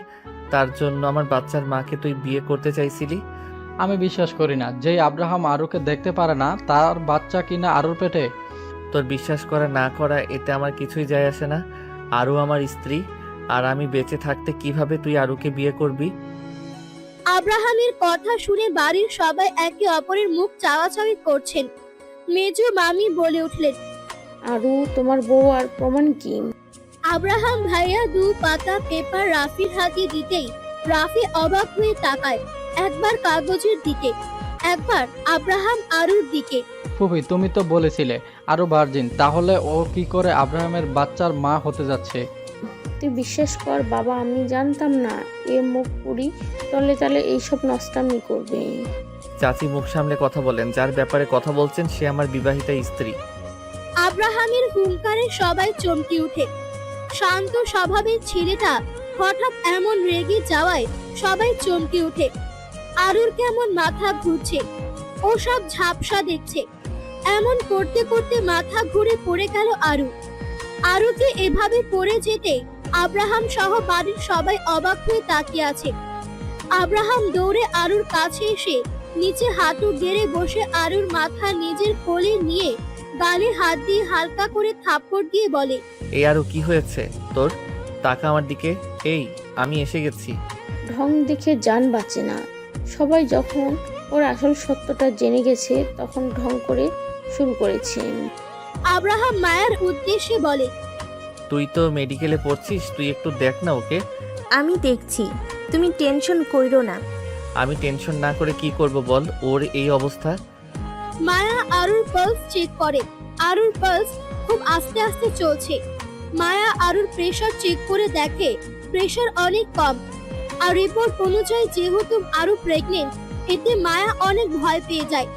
তার জন্য আমার বাচ্চার মাকে তুই বিয়ে করতে চাইছিলি? আমি বিশ্বাস করি না যেই আব্রাহাম আরুকে দেখতে পারে না তার বাচ্চা কিনা আরুর পেটে। তোর বিশ্বাস করা না করা এতে আমার কিছুই যায় আসে না। আরও আমার স্ত্রী, আর আমি বেঁচে থাকতে কিভাবে তুই আরুকে বিয়ে করবি? আব্রাহামের কথা শুনে বাড়ির সবাই একে অপরের মুখ চাওয়াচাওয়ি করছেন। মেজ মামি বলে উঠলেন, আরু তোমার বউ, আর প্রমাণ কি? আব্রাহাম ভাইয়া 2 পাতা পেপার রাফির হাতে দিতেই রাফি অবাক হয়ে তাকায়, একবার কাগজের দিকে, একবার আব্রাহাম আরুর দিকে। ফুফি তুমি তো বলেছিলে আরু ভার্জিন, তাহলে ও কি করে আব্রাহামের বাচ্চার মা হতে যাচ্ছে? তুই বিশ্বাস কর বাবা, আমি জানতাম না এ মুখ পুরি তলে তলে এইসব নষ্টামি করবে। চাচি মুখ সামলে কথা বলেন, যার ব্যাপারে কথা বলছেন সে আমার বিবাহিতা স্ত্রী। আব্রাহামের হুঙ্কারে সবাই চমকে উঠে। শান্ত স্বভাবের ছেলেটা হঠাৎ এমন রেগে যাওয়ায় সবাই চমকে উঠে। আরুর কেমন মাথা ঘুরছে, ও সব ঝাপসা দেখছে। এমন করতে করতে মাথা ঘুরে পড়ে গেল আরু। আরুকে এভাবে পড়ে যেতে আব্রাহাম সহ বাড়ির সবাই অবাক হয়ে তাকিয়ে আছে। আব্রাহাম দৌড়ে আরুর কাছে এসে নিচে হাঁটু গেড়ে বসে আরুর মাথা নিজের কোলে নিয়ে গালে হাত দিয়ে হালকা করে থাপ্পড় দিয়ে বলে, এই আরও কি হয়েছে তোর? তাকা আমার দিকে। এই আমি এসে গেছি। ঢং দেখে জান বাঁচে না। সবাই যখন ওর আসল সত্যটা জেনে গেছে তখন ঢং করে শুরু করেছে। আব্রাহাম মায়ের উদ্দেশ্যে বলে, তুই তো মেডিকেলে পড়ছিস, তুই একটু দেখ না ওকে। আমি দেখছি, তুমি টেনশন কইরো না। আমি টেনশন না করে কি করব বল, ওর এই অবস্থা। মায়া আরুর পালস চেক করে। আরুর পালস খুব আস্তে আস্তে চলছে। মায়া আরুর প্রেসার চেক করে দেখে প্রেসার অনেক কম। আর রিপোর্ট অনুযায়ী যেহেতু আরু প্রেগনেন্ট, এতে মায়া অনেক ভয় পেয়ে যায়।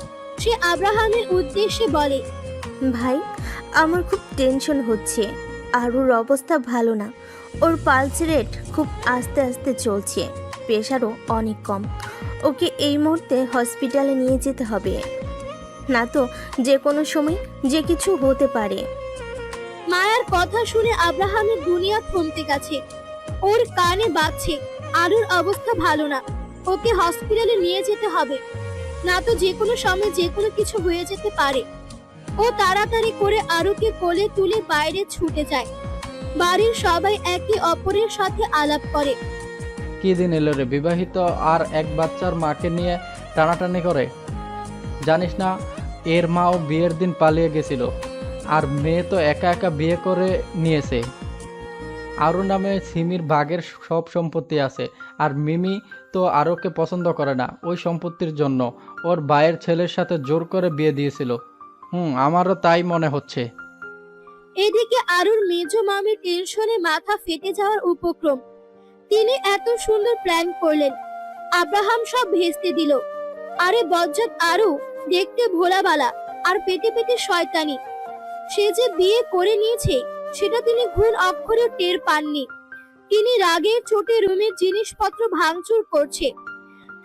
সে আব্রাহামের উদ্দেশ্যে বলে, ভাই, আমার খুব টেনশন হচ্ছে। আরুর অবস্থা ভালো না, ওর পালস রেট খুব আস্তে আস্তে চলছে, প্রেশারও অনেক কম। ওকে এই মুহূর্তে হসপিটালে নিয়ে যেতে হবে, না তো যে কোনো সময় যে কিছু হতে পারে। মায়ার কথা শুনে আব্রাহামের দুনিয়া থমকে গেছে। ওর কানে বাজছে আরুর অবস্থা ভালো না, ওকে হসপিটালে নিয়ে যেতে হবে, না তো যে কোনো সময় যে কোনো কিছু হয়ে যেতে পারে। ও তাড়াতাড়ি করে আরুকে কোলে তুলে বাইরে ছুটে যায়। বাড়ির সবাই একে অপরের সাথে আলাপ করে। কি দিন এলো রে, বিবাহিত আর এক বাচ্চার মাকে নিয়ে টানাটানি করে। জানিস না এর মাও বিয়ের দিন পালিয়ে গেছিল, আর মেয়ে তো একা একা বিয়ে করে নিয়েছে। আরও নামে সিমির ভাগের সব সম্পত্তি আছে, আর মিমি তো আরোকে পছন্দ করে না। ওই সম্পত্তির জন্য ওর ভাইয়ের ছেলের সাথে জোর করে বিয়ে দিয়েছিল। আমারও তাই মনে হচ্ছে। এদিকে আরুর মেজ মামি টেনশনে মাথা ফেটে যাওয়ার উপক্রম। তিনি এত সুন্দর প্ল্যান করলেন, আব্রাহাম সব ভেস্তে দিল। আরে বজ্জাত আরু দেখতে ভোলাবালা আর পেটে পেটে শয়তানি। সে যে বিয়ে করে নিয়েছে সেটা তিনি ঘুণ অক্ষরে টের পাননি। তিনি রাগের চোটে রুমের জিনিসপত্র ভাঙচুর করছে।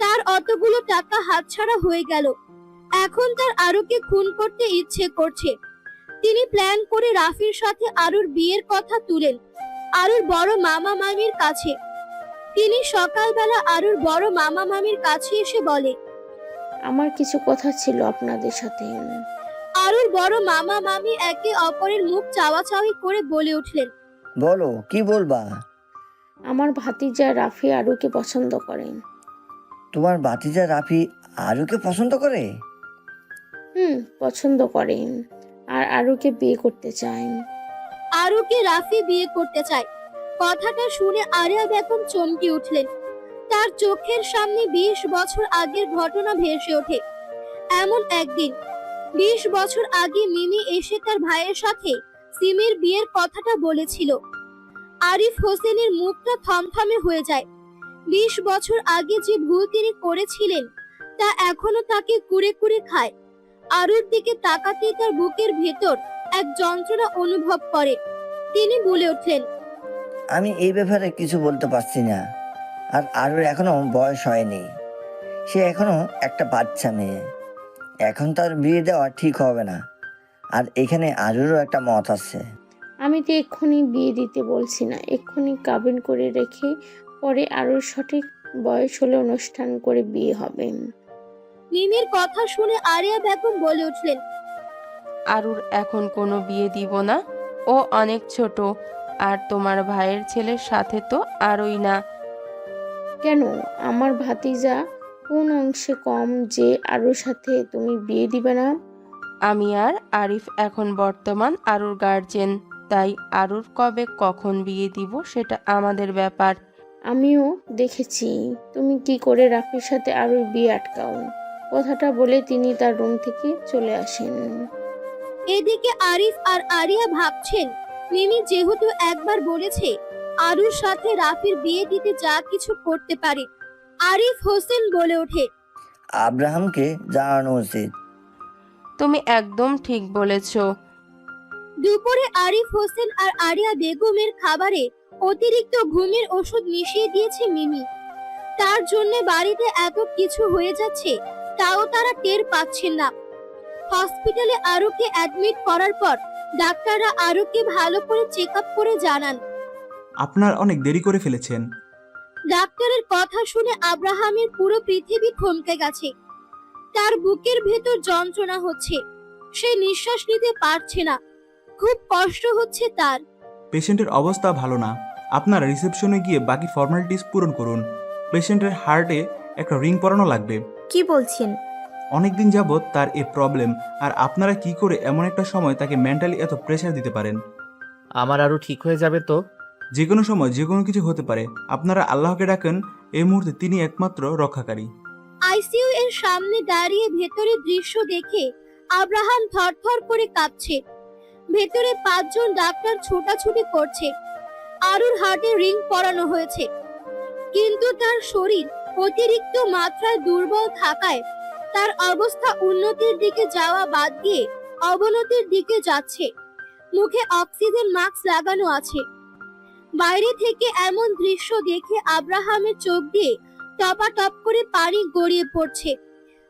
তার অতগুলো টাকা হাতছাড়া হয়ে গেল। এখন তার আরুকে খুন করতে ইচ্ছে করছে। তিনি প্ল্যান করে রাফির সাথে আরুর বিয়ের কথা তুলেন আরুর বড় মামা মামির কাছে। তিনি সকালবেলা আরুর বড় মামা মামির কাছে এসে বলে, আমার কিছু কথা ছিল আপনাদের সাথে। আরুর বড় মামা মামি একে অপরের মুখ চাওয়াচাওয়ি করে বলে উঠলেন, বলো, কি বলবা? আমার ভাতিজা রাফি আরুকে পছন্দ করেন। তোমার ভাতিজা রাফি আরুকে পছন্দ করে? পছন্দ করেন আর আরুকে বিয়ে করতে চান। আরুকে রাফি বিয়ে করতে চায়। কথাটা শুনে আরিয়া বেগম চমকে উঠলেন। তার চোখের সামনে 20 বছর আগের ঘটনা ভেসে ওঠে। এমন একদিন 20 বছর আগে মিমি এসে তার ভাইয়ের সাথে সিমির বিয়ের কথাটা বলেছিল। আরিফ হোসেনের মুখটা থমথমে হয়ে যায়। 20 বছর আগে যে ভুল তিনি করেছিলেন তা এখনো তাকে কুরে কুরে খায়। আরুর দিকে তাকাতেই তার বুকের ভেতর এক যন্ত্রণা অনুভব করে। তিনি বলে উঠলেন, আমি এই ব্যাপারে কিছু বলতে পারছি না। আর আরুর এখনো বয়স হয়নি। সে এখনো একটা বাচ্চা মেয়ে। এখন তার বিয়ে দেওয়া ঠিক হবে না। আর এখানে আরুরও একটা মত আছে। আমি তো এক্ষুনি বিয়ে দিতে বলছি না, এক্ষুনি কাবিন করে রেখে পরে আরুর সঠিক বয়স হলে অনুষ্ঠান করে বিয়ে হবে। মিমির কথা শুনে আরিয়া বেগম বলে উঠলেন, আরুর এখন কোনো বিয়ে দিব না, ও অনেক ছোট। আর তোমার ভাইয়ের ছেলের সাথে তো আরই না। কেন, আমার ভাতিজা কোন অংশে কম যে আরুর সাথে তুমি বিয়ে দিবে না? আমি আর আরিফ এখন বর্তমান আরুর গার্জেন, তাই আরুর কবে কখন বিয়ে দিব সেটা আমাদের ব্যাপার। আমিও দেখেছি তুমি কি করে রাফির সাথে আরুর বিয়ে আটকাও। কথাটা বলে তিনি তার রুম থেকে চলে আসেন। এদিকে আরিফ আর আরিয়া ভাবছেন, মিমি যেহেতু একবার বলেছে আরুর সাথে রাফির বিয়ে দিতে যা কিছু করতে পারে। আরিফ হোসেন বলে ওঠে, আব্রাহামকে জানানো উচিত। তুমি একদম ঠিক বলেছ। দুপুরে আরিফ হোসেন আর আরিয়া বেগমের খাবারে অতিরিক্ত ঘুমের ওষুধ মিশিয়ে দিয়েছে মিমি। তার জন্য বাড়িতে এত কিছু হয়ে যাচ্ছে তাও তারা টের পাচ্ছেন না। হসপিটালে আরুকে অ্যাডমিট করার পর ডাক্তাররা আরুকে ভালো করে চেক আপ করে জানান, আপনার অনেক দেরি করে ফেলেছেন। ডাক্তারের কথা শুনে আব্রাহামের পুরো পৃথিবী থমকে গেছে। তার বুকের ভেতর যন্ত্রণা হচ্ছে। সে নিঃশ্বাস নিতে পারছে না। খুব কষ্ট হচ্ছে তার। পেশেন্টের অবস্থা ভালো না। আপনারা রিসেপশনে গিয়ে বাকি ফর্মালিটিস পূরণ করুন। পেশেন্টের হার্টে একটা রিং পরানো লাগবে। কি বলছেন? অনেকদিন যাবৎ তার এ প্রবলেম, আর আপনারা কি করে এমন একটা সময় তাকে মেন্টালি এত প্রেশার দিতে পারেন? আমার আরও ঠিক হয়ে যাবে তো? যে কোনো সময় যে কোনো কিছু হতে পারে। আপনারা আল্লাহকে ডাকেন, এই মুহূর্তে তিনি একমাত্র রক্ষাকারী। আইসিইউ এর সামনে দাঁড়িয়ে ভেতরের দৃশ্য দেখে আব্রাহাম থরথর করে কাঁপছে। ভেতরে 5 জন ডাক্তার ছোটাছুটি করছে। আরুর হার্টে রিং পরানো হয়েছে, কিন্তু তার শরীর অতিরিক্ত মাত্রায় দুর্বল থাকায় তার অবস্থা উন্নতির দিকে যাওয়া বাদ দিয়ে অবনতির দিকে যাচ্ছে। মুখে অক্সিজেন মাস্ক লাগানো আছে। বাইরে থেকে এমন দৃশ্য দেখে আব্রাহামের চোখ দিয়ে টপাটপ করে পানি গড়িয়ে পড়ছে।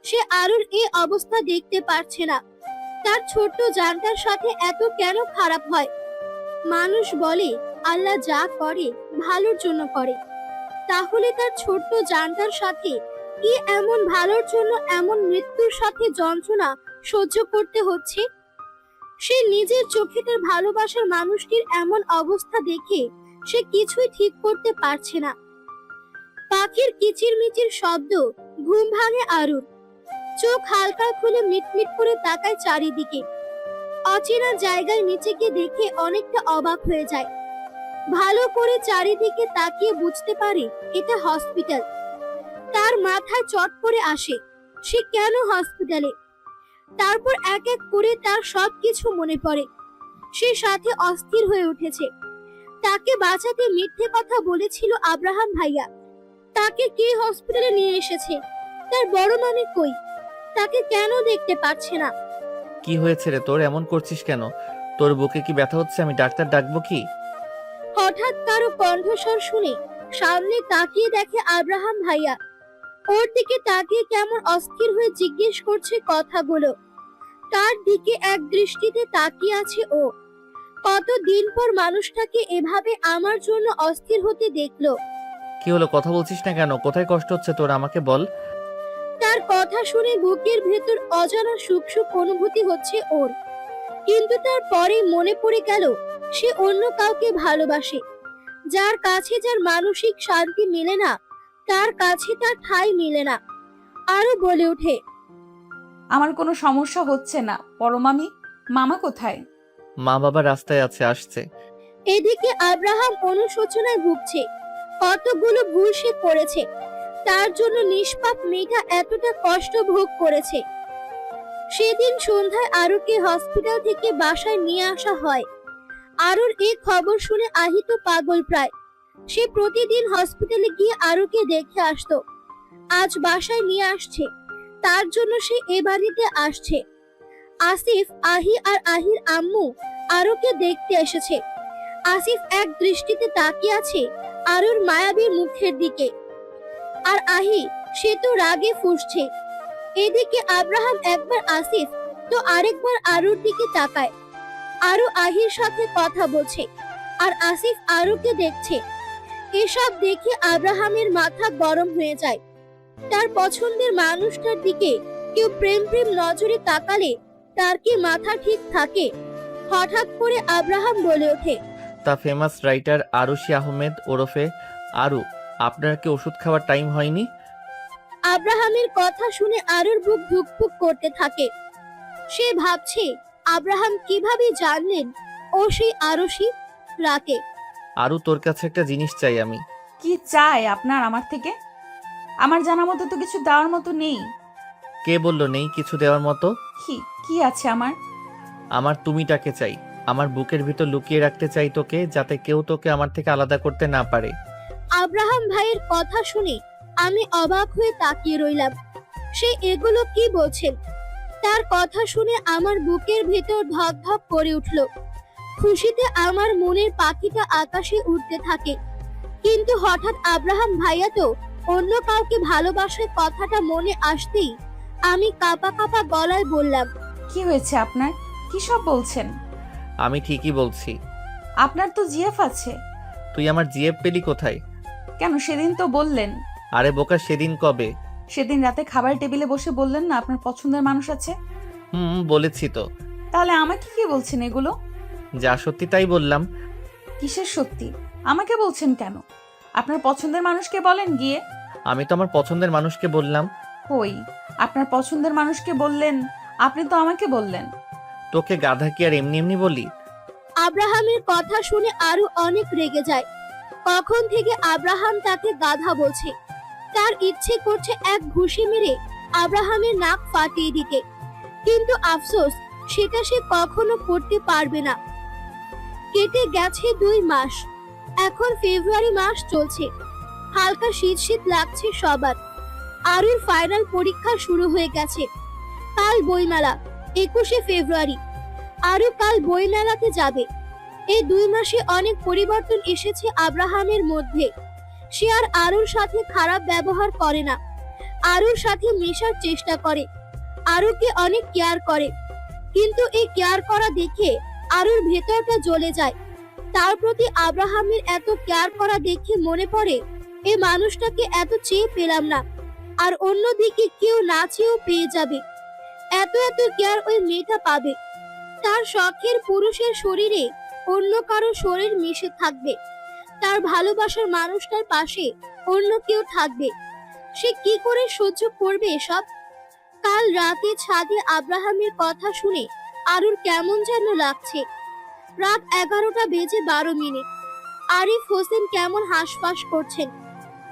সে আরুর এই অবস্থা দেখতে পারছে না। তার ছোট্ট জানটার সাথে এত কেন খারাপ হয়? মানুষ বলে আল্লাহ যা করে ভালোর জন্য করে, তাহলে তার ছোট্ট জানটার সাথে কি এমন ভালোর জন্য এমন মৃত্যুর সাথে যন্ত্রণা সহ্য করতে হচ্ছে? সে নিজের চোখে তার ভালোবাসার মানুষটির এমন অবস্থা দেখে সে কিছুই ঠিক করতে পারছে না। পাখির কিচিরমিচির শব্দ ঘুম ভাঙে আরুর। চোখ হালকা খুলে মিটমিট করে তাকায় চারিদিকে। অচেনা জায়গায় নিচেকে দেখে অনেকটা অবাক হয়ে যায়। ভালো করে চারিদিকে তাকিয়ে বুঝতে পারে এটা হসপিটাল। তার মাথায় চট করে আসে, সে কেন হসপিটালে? তারপর এক এক করে তার সবকিছু মনে পড়ে। সে সাথে অস্থির হয়ে উঠেছে। তাকে বাঁচাতে মিথ্যে কথা বলেছিল আব্রাহাম ভাইয়া। তাকে কে হসপিটালে নিয়ে এসেছে? তার বড় মামি কই? তাকে কেন দেখতে পাচ্ছে না? কি হয়েছে রে তোর? এমন করছিস কেন? তোর বুকে কি ব্যথা হচ্ছে? আমি ডাক্তার ডাকবো কি? হঠাৎ কারো কণ্ঠস্বর শুনে সামনে তাকিয়ে দেখে আব্রাহাম ভাইয়া। ওর দিকে তাকিয়ে কেমন অস্থির হয়ে জিজ্ঞেস করছে কথাগুলো। তার দিকে এক দৃষ্টিতে তাকিয়ে আছে ও। কতদিন পর মানুষটাকে এভাবে আমার জন্য অস্থির হতে দেখলো। কি হলো, কথা বলছিস না কেন? কোথায় কষ্ট হচ্ছে তোর, আমাকে বল। তার কথা শুনে বুকের ভেতর অজানা সুখ সুখ অনুভূতি হচ্ছে ওর। কিন্তু তার পরে মনে পড়ে গেল সে অন্য কাউকে ভালোবাসে। যার কাছে যার মানসিক শান্তি মেলে না, তার কাছে তার ঠাঁই মেলে না। আরো বলে ওঠে, আমার কোনো সমস্যা হচ্ছে না পরমামি। মামা কোথায়? মা বাবা রাস্তায় আছে, আসছে। এদিকে আব্রাহাম অনুশোচনায় ভুগছে। কতগুলো ভুল সে করেছে, তার জন্য নিষ্পাপ মেয়েটা এতটা কষ্ট ভোগ করেছে। সেদিন সন্ধ্যায় আরুকে হসপিটাল থেকে বাসায় নিয়ে আসা হয়। আরুর এই খবর শুনে আহিত পাগল প্রায়। সে প্রতিদিন হসপিটালে গিয়ে আরুকে দেখে আসতো। আজ বাসায় নিয়ে আসছে, তার জন্য সে এ বাড়িতে আসছে। আসিফ, আহি আর আহির আম্মু আরুকে দেখতে এসেছে। আসিফ এক দৃষ্টিতে তাকিয়ে আছে আরুর মায়াবী মুখের দিকে, আর আহি সে তো রাগে ফুঁসছে। এদিকে আব্রাহাম একবার আসিফ তো আরেকবার আরুর দিকে তাকায়। আরু আহির সাথে কথা বলছে, আর আসিফ আরুকে দেখছে। এসব দেখে আব্রাহামের মাথা গরম হয়ে যায়। তার পছন্দের মানুষটার দিকে কেউ প্রেম প্রেম নজরে তাকালে তার কি মাথা ঠিক থাকে? হঠাৎ করে আব্রাহাম বলে ওঠে, তা ফেমাস রাইটার আরুশি আহমেদ ওরফে আরু, আপনার কি ওষুধ খাওয়ার টাইম হয়নি? আব্রাহামের কথা শুনে আরুর বুক ধুকপুক করতে থাকে। সে ভাবছে আব্রাহাম কিভাবে জানলেন ও সেই আরুষি রাকে। আরু, তোর কাছে একটা জিনিস চাই আমি। কি চাই আপনার আমার থেকে? আমার জানা মতো তো কিছু দেওয়ার মতো নেই। কে বললো নেই কিছু দেওয়ার মতো? কি কি আছে আমার? আমার তুমিটাকে চাই। আমার বুকের ভিতর লুকিয়ে রাখতে চাই তোকে, যাতে কেউ তোকে আমার থেকে আলাদা করতে না পারে। আব্রাহাম ভাইয়ের কথা শুনে আমি অবাক হয়ে তাকিয়ে রইলাম। সে এগুলো কি বলছেন? তার কথা শুনে আমার বুকের ভেতর ধক ধক করে উঠল। খুশিতে আমার মনের পাখিটা আকাশে উড়তে থাকে। কিন্তু হঠাৎ আব্রাহাম ভাইয়া তো অন্য কাউকে ভালোবাসার কথাটা মনে আসতেই আমি কাঁপা কাঁপা গলায় বললাম, কি হয়েছে আপনার? কি সব বলছেন? আমি ঠিকই বলছি। আপনার তো জিএফ আছে। তুই আমার জিএফ পেলি কোথায়? কেন, সেদিন তো বললেন। আরে বোকা, সেদিন কবে? সেদিন রাতে খাবার টেবিলে বসে বললেন না আপনার পছন্দের মানুষ আছে। বলেছি তো। তাহলে আমাকে কি বলছেন এগুলো? যা সত্যি তাই বললাম। কিসের সত্যি? আমাকে বলছেন কেন? আপনার পছন্দের মানুষকে বলেন গিয়ে। আমি তো আমার পছন্দের মানুষকে বললাম। কই, আপনার পছন্দের মানুষকে বললেন? আপনি তো আমাকে বললেন। তোকে গাধা কি আর এমনি এমনি বলি? আব্রাহামের কথা শুনে আরো অনেক রেগে যায়। কখন থেকে আব্রাহাম তাকে গাধা বলছে। তার ইচ্ছে করছে এক ঘুষি মেরে আব্রাহামের নাক ফাটিয়ে দিতে, কিন্তু আফসোস সেটা সে কখনো করতে পারবে না। কেটে গেছে 2 মাস। এখন ফেব্রুয়ারি মাস চলছে। হালকা শীত শীত লাগছে সবার। আরুর ফাইনাল পরীক্ষা শুরু হয়ে গেছে। কাল বইমেলা, 21শে ফেব্রুয়ারি। আরু কাল বইমেলাতে যাবে। এই 2 মাসে অনেক পরিবর্তন এসেছে আব্রাহামের মধ্যে। সে আর আরুর সাথে খারাপ ব্যবহার করে না, আরুর সাথে মেশার চেষ্টা করে, আরুকে অনেক কেয়ার করে। কিন্তু এই কেয়ার করা দেখে আরুর ভেতরটা জ্বলে যায়। তার প্রতি আব্রাহামের এত কেয়ার করা দেখে মনে পড়ে এই মানুষটাকে এত চেয়ে পেলাম না, আর অন্যদিকে কেউ না চেয়েও পেয়ে যাবে। এত এত কেয়ার ওই মেয়েটা পাবে। তার শখের পুরুষের শরীরে অন্য কারো শরীর মিশে থাকবে। তার ভালোবাসার মানুষটার পাশে অন্য কেউ থাকবে। সে কি করে সহ্য করবে এসব? কাল রাতে ছাদে আব্রাহামের কথা শুনে আরুর কেমন যেন লাগছে। রাত 11টা বেজে 12 মিনিট। আরিফ হোসেন কেমন হাঁসফাঁস করছেন।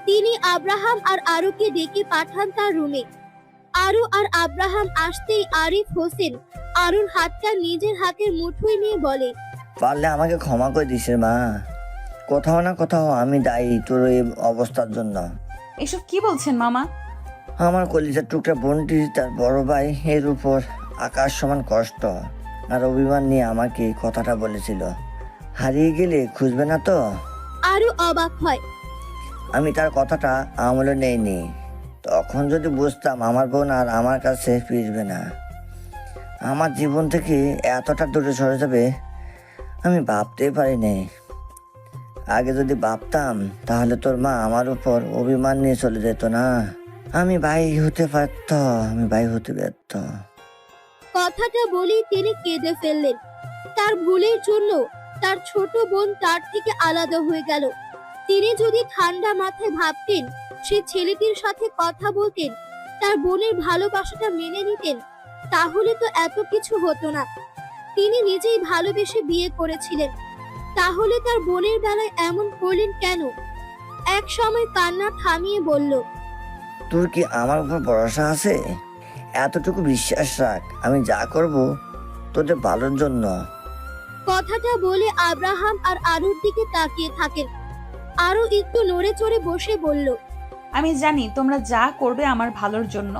তিনি আব্রাহাম আর আরুকে ডেকে পাঠান তার রুমে। আরু আর আব্রাহাম আসতেই আরিফ হোসেন আরুর হাতটা নিজের হাতের মুঠোয় নিয়ে বলে, পারলে আমাকে ক্ষমা করে দিস রে মা। কোথাও না কোথাও আমি দায়ী তোর এই অবস্থার জন্য। এসব কি বলছেন মামা? আমার কলিজার টুকরা বোনটি তার বড় ভাই এর উপর আকাশ সমান কষ্ট আর অভিমান নিয়ে আমাকে এই কথাটা বলেছিল। হারিয়ে গেলে খুঁজবে না তো? আরও অবাক হয়। আমি তার কথাটা আমলে নেইনি। তখন যদি বুঝতাম আমার বোন আর আমার কাছে ফিরবে না, আমার জীবন থেকে এতটা দূরে সরে যাবে, আমি ভাবতেই পারিনি। আগে যদি ভাবতাম তাহলে তোর মা আমার উপর অভিমান নিয়ে চলে যেত না। আমি ভাই হতে পারত, আমি ভাই হতে পারত। কথাটা বলেই তিনি কেঁদে ফেললেন। তার ভুলের জন্য তার ছোট বোন তার থেকে আলাদা হয়ে গেল। তিনি যদি ঠান্ডা মাথায় ভাবতেন, সে ছেলেটির সাথে কথা বলতেন, তার বোনের ভালোবাসাটা মেনে নিতেন, তাহলে তো এত কিছু হতো না। তিনি নিজেই ভালোবেসে বিয়ে করেছিলেন, তাহলে তার বোনের বেলায় এমন করলেন কেন? এক সময় কান্না থামিয়ে বলল, তোর কি আমার উপর ভরসা আছে? এতটুকু বিশ্বাস রাখ, আমি যা করব তোদের ভালোর জন্য। কথাটা বলে আব্রাহাম আর আরুর দিকে তাকিয়ে থাকেন। আরু একটু নড়ে চড়ে বসে বলল, আমি জানি তোমরা যা করবে আমার ভালোর জন্য।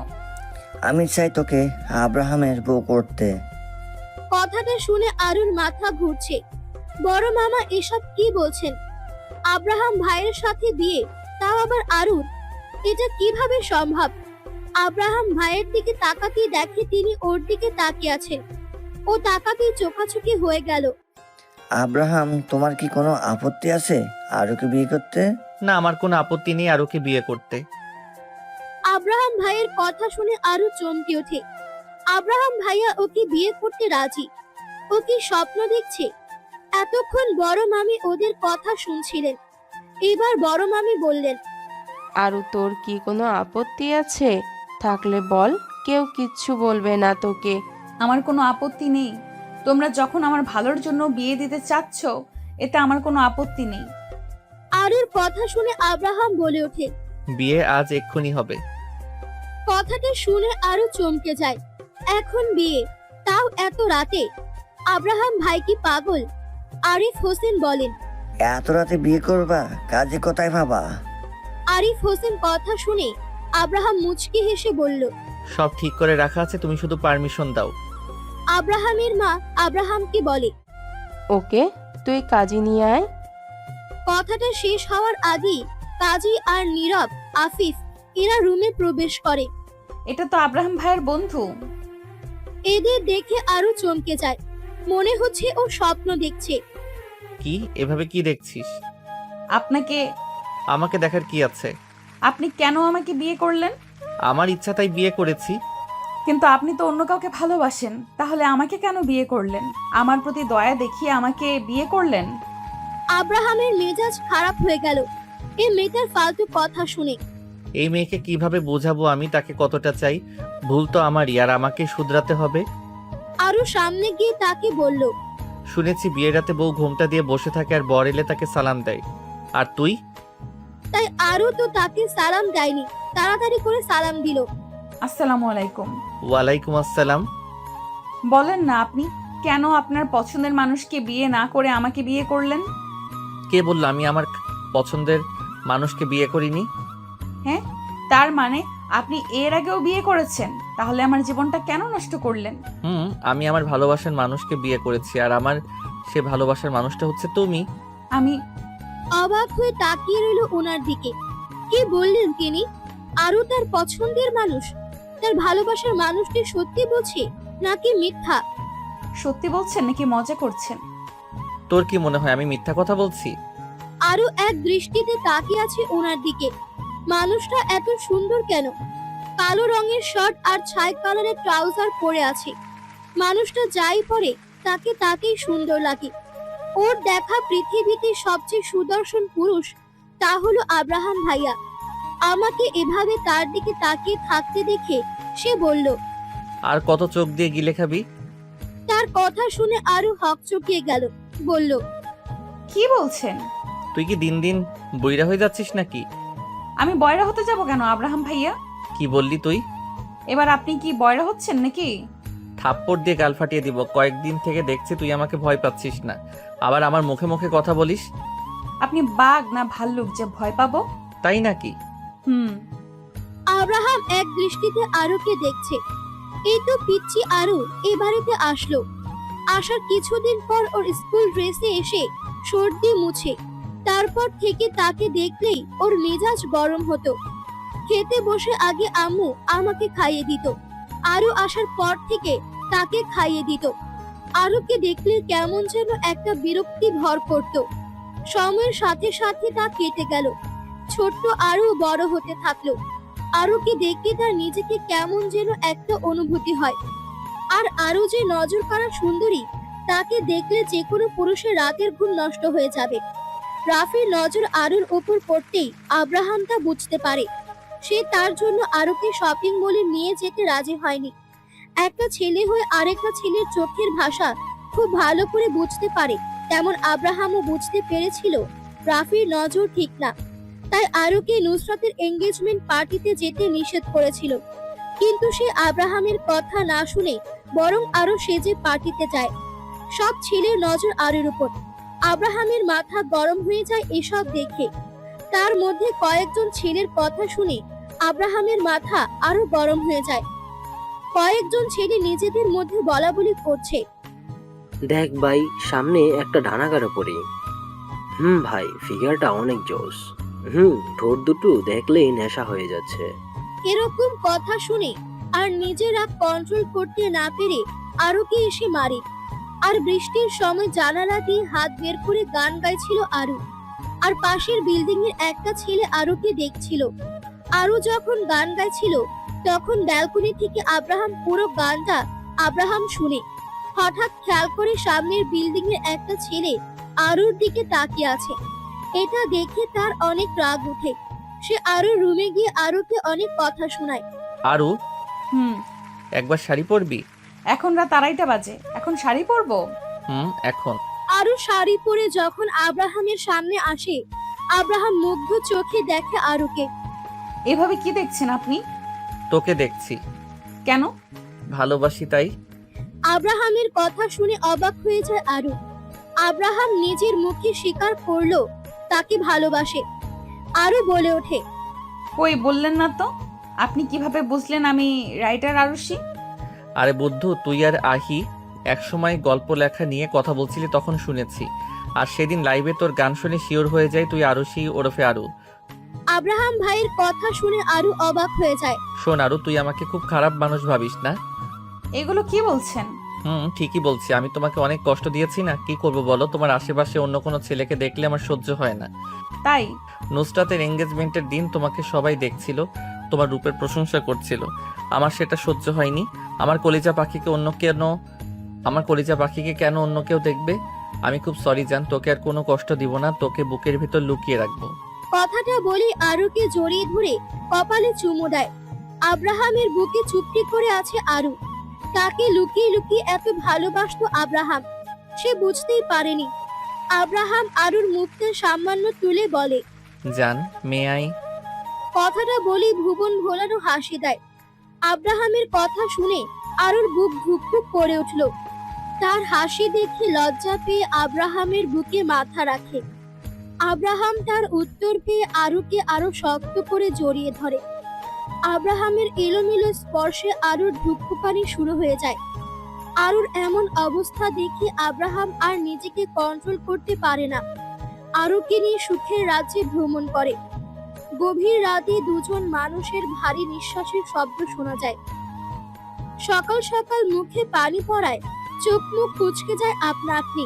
আমি চাই তোকে আব্রাহামের বউ করতে। কথাটা শুনে আরুর মাথা ঘুরছে। বড় মামা এসব কি বলছেন? আব্রাহাম ভাইয়ের সাথে বিয়ে, তাও আবার আরুর? এটা কিভাবে সম্ভব? আব্রাহাম ভাইয়ের দিকে তাকাতেই দেখে তিনি ওর দিকে তাকিয়ে আছেন। ও তাকাতেই চোখাচোখি হয়ে গেল। আব্রাহাম, তোমার কি কোনো আপত্তি আছে আরুকে বিয়ে করতে? না, আমার কোনো আপত্তি নেই আরুকে বিয়ে করতে। আব্রাহাম ভাইয়ের কথা শুনে আরু চমকে ওঠে। আব্রাহাম ভাইয়া ওকে বিয়ে করতে রাজি। ও কি স্বপ্ন দেখছে? এতক্ষণ বড় মামি ওদের কথা শুনছিলেন। এবার বড় মামি বললেন, আরু তোর কি কোনো আপত্তি আছে? থাকলে বল, কেউ কিচ্ছু বলবে না তোকে। আমার কোনো আপত্তি নেই। তোমরা যখন আমার ভালোর জন্য বিয়ে দিতে চাচ্ছ, এতে আমার কোনো আপত্তি নেই। আরুর কথা শুনে আব্রাহাম বলে ওঠে। বিয়ে আজ এক্ষুনি হবে। কথাটা শুনে আরো চমকে যায়। এখন বিয়ে, তাও এত রাতে? আব্রাহাম ভাই কি পাগল? আরিফ হোসেন বলেন, এত রাতে বিয়ে করবা? কাজে কোথায় ভাবা? আরিফ হোসেন কথা শুনে আব্রাহাম মুচকি হেসে বলল, সব ঠিক করে রাখা আছে, তুমি শুধু পারমিশন দাও। আব্রাহামের মা আব্রাহামকে বলে, ওকে, তুই কাজে নিয়ে আয়। কথাটা শেষ হওয়ার আগেই কাজী আর নীরব, আফিফ এরা রুমে প্রবেশ করে। এটা তো আব্রাহাম ভাইয়ের বন্ধু। এদের দেখে আরো চমকে যায়। মনে হচ্ছে ও স্বপ্ন দেখছে। কি এভাবে কি দেখছিস? আপনাকে আমাকে দেখার কি আছে? আপনি কেন আমাকে বিয়ে করলেন? আমার ইচ্ছা তাই বিয়ে করেছি। কিন্তু আপনি তো অন্য কাউকে ভালোবাসেন, তাহলে আমাকে কেন বিয়ে করলেন? আমার প্রতি দয়া দেখিয়ে আমাকে বিয়ে করলেন? আব্রাহামের মেজাজ খারাপ হয়ে গেল এই মেয়েটার ফালতু কথা শুনে। এই মেয়েকে কিভাবে বোঝাবো আমি তাকে কতটা চাই? ভুল তো আমারই, আর আমাকে শুধরাতে হবে। আরো সামনে গিয়ে তাকে বলল, শুনেছি বিয়ের রাতে বউ ঘোমটা দিয়ে বসে থাকে আর বর এলে তাকে সালাম দেয়, আর তুই? তাই আরো তো তাকে সালাম দেয়নি, তাড়াতাড়ি করে সালাম দিল। আসসালামু আলাইকুম। ওয়ালাইকুম আসসালাম। বলেন না আপনি কেন আপনার পছন্দের মানুষকে বিয়ে না করে আমাকে বিয়ে করলেন? কে বললো আমি আমার পছন্দের মানুষকে বিয়ে করিনি? হ্যাঁ, তার মানে আপনি এর আগেও বিয়ে করেছেন, তাহলে আমার জীবনটা কেন নষ্ট করলেন? আমি আমার ভালোবাসার মানুষকে বিয়ে করেছি, আর আমার সে ভালোবাসার মানুষটা হচ্ছে তুমি। আমি অবাক হয়ে তাকিয়ে রইল ওনার দিকে। কি বললেন তিনি? আরো তার পছন্দের মানুষ, তার ভালোবাসার মানুষটি সত্যি বলছে নাকি মিথ্যা? সত্যি বলছেন নাকি মজা করছেন? তোর কি মনে হয় আমি মিথ্যা কথা বলছি? আরো এক দৃষ্টিতে তাকিয়ে আছে ওনার দিকে। মানুষটা এত সুন্দর কেন? কালো রঙের শার্ট আর ছাই কালারের ট্রাউজার পরে আছে। মানুষটা যাই পরে তাকে তাকেই সুন্দর লাগে। ওর দেখা পৃথিবীতে সবচেয়ে সুদর্শন পুরুষ তা হলো আব্রাহাম ভাইয়া। আমাকে এভাবে তার দিকে তাকিয়ে থাকতে দেখে সে বলল, আর কত চোখ দিয়ে গিলে খাবি? তার কথা শুনে আরো হকচকিয়ে গেল। বলল, কি বলছেন? তুই কি দিন দিন বইরা হয়ে যাচ্ছিস নাকি? আমি বয়রা হতে যাব কেন আব্রাহাম ভাইয়া? কি বললি তুই? এবার আপনি কি বয়রা হচ্ছেন নাকি? থাপ্পড় দিয়ে গাল ফাটিয়ে দিব। কয়েকদিন থেকে দেখছি তুই আমাকে ভয় পাচ্ছিস না, আবার আমার মুখে মুখে কথা বলিস। আপনি বাঘ না ভাল্লুক যে ভয় পাবো? তাই নাকি? আব্রাহাম এক দৃষ্টিতে আরুকে দেখছে। এই তো পিচ্ছি আরু এ বাড়িতে আসলো। আসার কিছুদিন পর ওর স্কুল ড্রেসে এসে সর্দি মুছে। তারপর থেকে তাকে দেখলেই ওর মেজাজ গরম হতো। খেতে বসে আগে আম্মু আমাকে খাইয়ে দিত, আরো আসার পর থেকে তাকে খাইয়ে দিত। আরুকে দেখলে কেমন যেন একটা বিরক্তি ভর করত। সময়ের সাথে সাথে তা কেটে গেল। ছোট্ট আরু বড় হতে থাকলো। আরুকে দেখে তার নিজেকে কেমন যেন একটা অনুভূতি হয়। আর আরু যে নজর কাড়া সুন্দরী, তাকে দেখলে যে কোনো পুরুষের রাতের ঘুম নষ্ট হয়ে যাবে। রাফির নজর আরুর উপর পড়তেই আব্রাহাম তা বুঝতে পারে। সে তার জন্য আরুকে শপিং মলে নিয়ে যেতে রাজি হয়নি। একটা ছেলে হয়ে আরেকটা ছেলের চোখের ভাষা খুব ভালো করে বুঝতে পারে, তেমন আব্রাহামও বুঝতে পেরেছিল রাফির নজর ঠিক না। তাই আরুকে নুসরাতের এঙ্গেজমেন্ট পার্টিতে যেতে নিষেধ করেছিল। কিন্তু সে আব্রাহামের কথা না শুনে বরং আরো সেজে পার্টিতে যায়। সব ছেলের নজর আরুর উপর। আব্রাহামের মাথা গরম হয়ে যায় এসব দেখে। তার মধ্যে কয়েকজন ছেলের কথা শুনে আব্রাহামের মাথা আরো গরম হয়ে যায়। কয়েকজন ছেলে নিজেদের মধ্যে বলাবলি করছে, দেখ ভাই, সামনে একটা ডানাগাড়া পরি। ভাই, ফিগারটা অনেক জোস। ঠোঁট দুটো দেখলেই নেশা হয়ে যাচ্ছে। এরকম কথা শুনে আর নিজের রাগ কন্ট্রোল করতে না পেরে আরুকে এসে মারে। আর বৃষ্টির সময় জানালা দিয়ে হাত বের করে গান গাইছিল আরু। আর পাশের বিল্ডিং এর একটা ছেলে আরুকে দেখছিল। আরু যখন গান গাইছিল তখন ব্যালকনি থেকে আব্রাহাম পুরো গানটা আব্রাহাম শুনে। হঠাৎ খেয়াল করে সামনের বিল্ডিং এর একটা ছেলে আরুর দিকে তাকিয়ে আছে। এটা দেখে তার অনেক রাগ ওঠে। সে আরুর রুমে গিয়ে আরুকে অনেক কথা শোনায়। আরু, হুম। একবার শাড়ি পরবি? এখন রাত 2:30 বাজে, এখন শাড়ি পরবো? এখন। আরু শাড়ি পরে যখন আব্রাহামের সামনে আসে, আব্রাহাম মুগ্ধ চোখে দেখে আরুকে। এভাবে কি দেখছেন আপনি? তোকে দেখছি। কেন? ভালোবাসি তাই। আব্রাহামের কথা শুনে অবাক হয়ে যায় আরু। আব্রাহাম নিজের মুখে স্বীকার করলো তাকে ভালোবাসে। আরু বলে ওঠে, কই বললেন না তো। আপনি কিভাবে বুঝলেন আমি রাইটার আরুষি? আরে বুদ্ধু, তুই আর আহি একসময় গল্প লেখা নিয়ে কথা বলছিলি, তখন শুনেছি। আর সেদিন লাইভে তোর গান শুনে শিওর হয়ে যায় তুই আরুষি ওরফে আরু। আব্রাহাম ভাইয়ের কথা শুনে আরু অবাক হয়ে যায়। শোন আরু, তুই আমাকে খুব খারাপ মানুষ ভাবিস না। এগুলো কি বলছেন? ঠিকই বলছি। আমি তোমাকে অনেক কষ্ট দিয়েছি না? কি করব বলো? তোমার আশেপাশে অন্য কোনো ছেলেকে দেখলে আমার সহ্য হয় না। তাই? নুসরাতের এঙ্গেজমেন্টের দিন তোমাকে সবাই দেখছিল, তোমার রূপের প্রশংসা করছিল। আমার সেটা সহ্য হয়নি। আমার কলিজা পাখিকে কেন অন্য কেউ দেখবে? আমি খুব সরি জান, তোকে আর কোনো কষ্ট দিব না। তোকে বুকের ভিতর লুকিয়ে রাখবো। কথাটা বলে আরুকে জড়িয়ে ধরে কপালে চুমু দেয়। আব্রাহামের বুকে চুপটি করে আছে আরু। তাকে লুকিয়ে লুকিয়ে এত ভালোবাসতো আব্রাহাম, সে বুঝতেই পারেনি। আব্রাহাম আরুর মুখটা সামান্য তুলে বলে, জান, মে আই? কথাটা বলে ভুবন ভোলানো হাসি দেয়। আব্রাহামের কথা শুনে আরুর বুক ধুকপুক করে উঠল। তার হাসি দেখে লজ্জা পেয়ে আব্রাহামের বুকে মাথা রাখে। আব্রাহাম তার উত্তর পেয়ে আরুকে আরো শক্ত করে জড়িয়ে ধরে। আব্রাহামের এলোমেলো স্পর্শে আরুর ধুকপুকানি শুরু হয়ে যায়। আরুর এমন অবস্থা দেখে আব্রাহাম আর নিজেকে কন্ট্রোল করতে পারে না। আরুকে নিয়ে সুখের রাজ্যে ভ্রমণ করে। গভীর রাতে দুজন মানুষের ভারী নিঃশ্বাসের শব্দ শোনা যায়। সকাল সকাল মুখে পানি পড়ায় চোখ মুখ কুঁচকে যায় আপনা আপনি।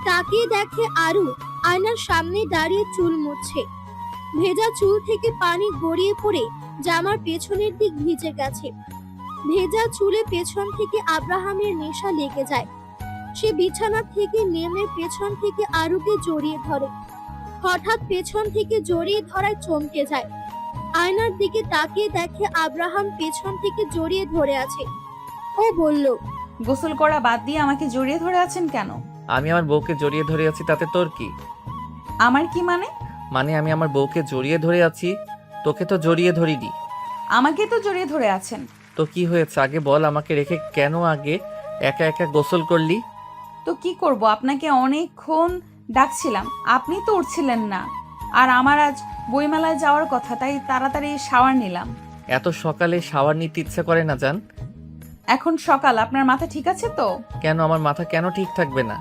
তাকিয়ে দেখে আরু আয়নার সামনে দাঁড়িয়ে চুল মুছছে। ভেজা চুল থেকে পানি গড়িয়ে পড়ে জামার পেছনের দিক ভিজে গেছে। ভেজা চুলে পেছন থেকে আব্রাহামের নেশা লেগে যায়। সে বিছানা থেকে নেমে পেছন থেকে আরুকে জড়িয়ে ধরে। হঠাৎ পেছন থেকে জড়িয়ে ধরায় চমকে যায়। আয়নার দিকে তাকিয়ে দেখে আব্রাহাম পেছন থেকে জড়িয়ে ধরে আছে। ও বলল, গোসল করা বাদ দিয়ে আমাকে জড়িয়ে ধরে আছেন কেন? আমি আমার বউকে জড়িয়ে ধরে আছি, তাতে তোর কি? আমার কি মানে? মানে আমি আমার বউকে জড়িয়ে ধরে আছি, তোকে তো জড়িয়ে ধরিনি। আমাকে তো জড়িয়ে ধরে আছেন। তো কি হয়েছে আগে বল, আমাকে রেখে কেন আগে একা একা গোসল করলি? তো কি করব, আপনাকে অনেকক্ষণ ডাকছিলাম, আপনি তো উঠছিলেন না। আর আমার আজ বইমেলায় যাওয়ার কথা, তাই তাড়াতাড়ি শাওয়ার নিলাম। এত সকালে শাওয়ার নিতে ইচ্ছে করে না জান? এখন সকাল, আপনার মাথা ঠিক আছে তো? কেন আমার মাথা কেন ঠিক থাকবে না?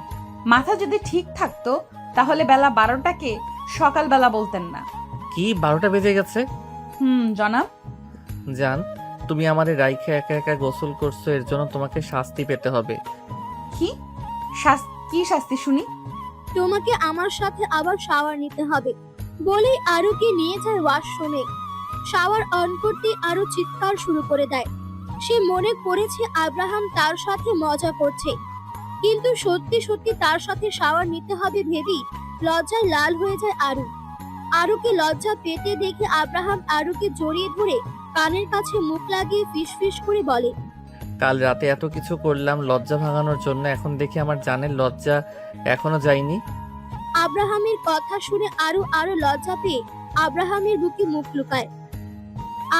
মাথা যদি ঠিক থাকতো তাহলে বেলা 12টাকে সকালবেলা বলতেন না। কি 12টা বেজে গেছে? জনাব। জান, তুমি আমাদের রাইখে একা একা গোসল করছো, এর জন্য তোমাকে শাস্তি পেতে হবে। কি কি শাস্তি শুনি? তোমাকে আমার সাথে আবার শাওয়ার নিতে হবে বলেই আরুকে নিয়ে যায় ওয়াশরুমে। শাওয়ার অন করতে আরু চিৎকার শুরু করে দেয়। সে মনে করেছে আব্রাহাম তার সাথে মজা করছে, কিন্তু সত্যি সত্যি তার সাথে শাওয়ার নিতে হবে ভেবেই লজ্জায় লাল হয়ে যায় আরু। আরুকে লজ্জা পেতে দেখে আব্রাহাম আরুকে জড়িয়ে ধরে কানের কাছে মুখ লাগিয়ে ফিসফিস করে বলে, কাল রাতে এত কিছু করলাম লজ্জা ভাঙানোর জন্য, এখন দেখি আমার জানের লজ্জা এখনো যায়নি। আব্রাহামের কথা শুনে আরো লজ্জা পেয়ে আব্রাহামের বুকে মুখ লুকায়।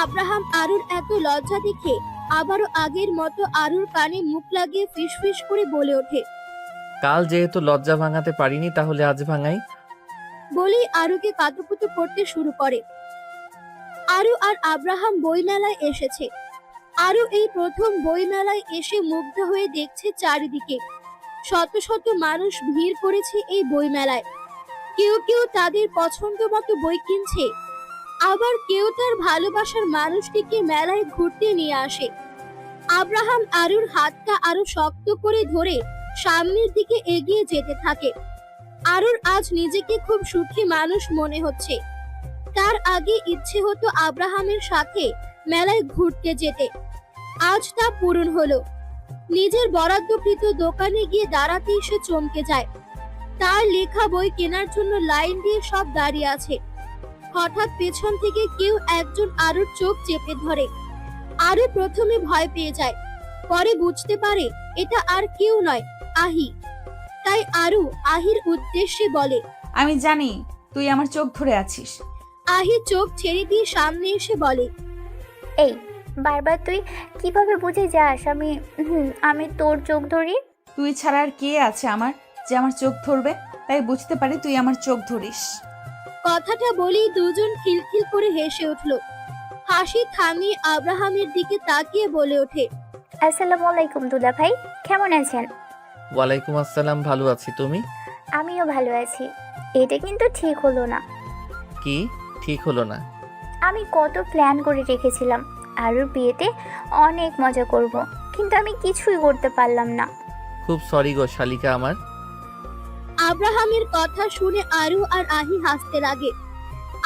আব্রাহাম আরুর এত লজ্জা দেখে আবারও আগের মতো আরুর কানে মুখ লাগিয়ে ফিসফিস করে বলে ওঠে, কাল যেহেতু লজ্জা ভাঙাতে পারিনি, তাহলে আজ ভাঙাই। বলেই আরুকে কাতুকুতু করতে শুরু করে। আরু আর আব্রাহাম বইমেলায় এসেছে। আরু এই প্রথম বইমেলায় এসে মুগ্ধ হয়ে দেখছে চারিদিকে শত শত মানুষ ভিড় করেছে এই বইমেলায়। কেউ কেউ তাদের পছন্দ মতো বই কিনছে, আবার কেউ তার ভালোবাসার মানুষটিকে মেলায় ঘুরতে নিয়ে আসে। আব্রাহাম আরুর হাতটা আরো শক্ত করে ধরে সামনের দিকে এগিয়ে যেতে থাকে। আরুর আজ নিজেকে খুব সুখী মানুষ মনে হচ্ছে। তার আগে ইচ্ছে হতো আব্রাহামের সাথে মেলায় ঘুরতে যেতে, আজ তা পূরণ হলো। নিজের বরাদ্দকৃত দোকানে গিয়ে দাঁড়াতেই সে চমকে যায়। তার লেখা বই কেনার জন্য লাইন দিয়ে সব দাঁড়িয়ে আছে। হঠাৎ পেছন থেকে কেউ একজন আরুর চোখ চেপে ধরে। আরু প্রথমে ভয় পেয়ে যায়, পরে বুঝতে পারে এটা আর কেউ নয়, আহি। তাই আরু আহির উদ্দেশ্যে বলে, আমি জানি তুই আমার চোখ ধরে আছিস। আহি চোখ ছেড়ে দিয়ে সামনে এসে বলে, এই বারবার তুই কিভাবে বুঝে যাস আমি তোর চোখ ধরি? তুই ছাড়া আর কে আছে আমার যে আমার চোখ ধরবে? তাই বুঝতে পারি তুই আমার চোখ ধরিস। কথাটা বলেই দুজন খিলখিল করে হেসে উঠল। হাসি থামিয়ে আব্রাহামের দিকে তাকিয়ে বলে ওঠে, আসসালামু আলাইকুম দুলা ভাই, কেমন আছেন? ওয়ালাইকুম আসসালাম, ভালো আছি, তুমি? আমিও ভালো আছি। এটা কিন্তু ঠিক হলো না। কি ঠিক হলো না? আমি কত প্ল্যান করে রেখেছিলাম আরুর বিয়েতে অনেক মজা করব, কিন্তু আমি কিছুই করতে পারলাম না। খুব সরি গো শালিকা আমার। আব্রাহামের কথা শুনে আরু আর আহি হাসতে লাগে।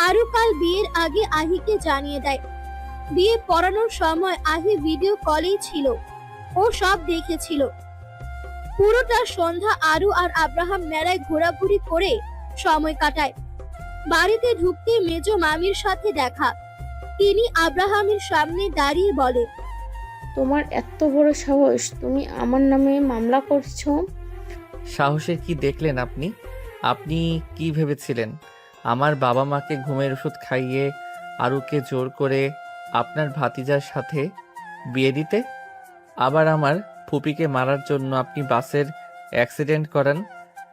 আরু কাল বিয়ের আগে আহিকে জানিয়ে দেয়। বিয়ে পড়ানোর সময় আহি ভিডিও কলেই ছিল, ও সব দেখেছিল। পুরোটা সন্ধ্যা আরু আর আব্রাহাম মেলায় ঘোরাঘুরি করে সময় কাটায়। বাড়িতে ঢুকতে মেজো মামির সাথে দেখা। তিনি আব্রাহামের সামনে দাঁড়িয়ে বলে, তোমার এত বড় সাহস, তুমি আমার নামে মামলা করছো? সাহসের কি দেখলেন আপনি? আপনি কি ভেবেছিলেন আমার বাবা মাকে ঘুমের ওষুধ খাইয়ে আরুকে জোর করে আপনার ভাতিজার সাথে বিয়ে দিতে? আবার আমার ফুপিকে মারার জন্য আপনি বাসের অ্যাক্সিডেন্ট করান।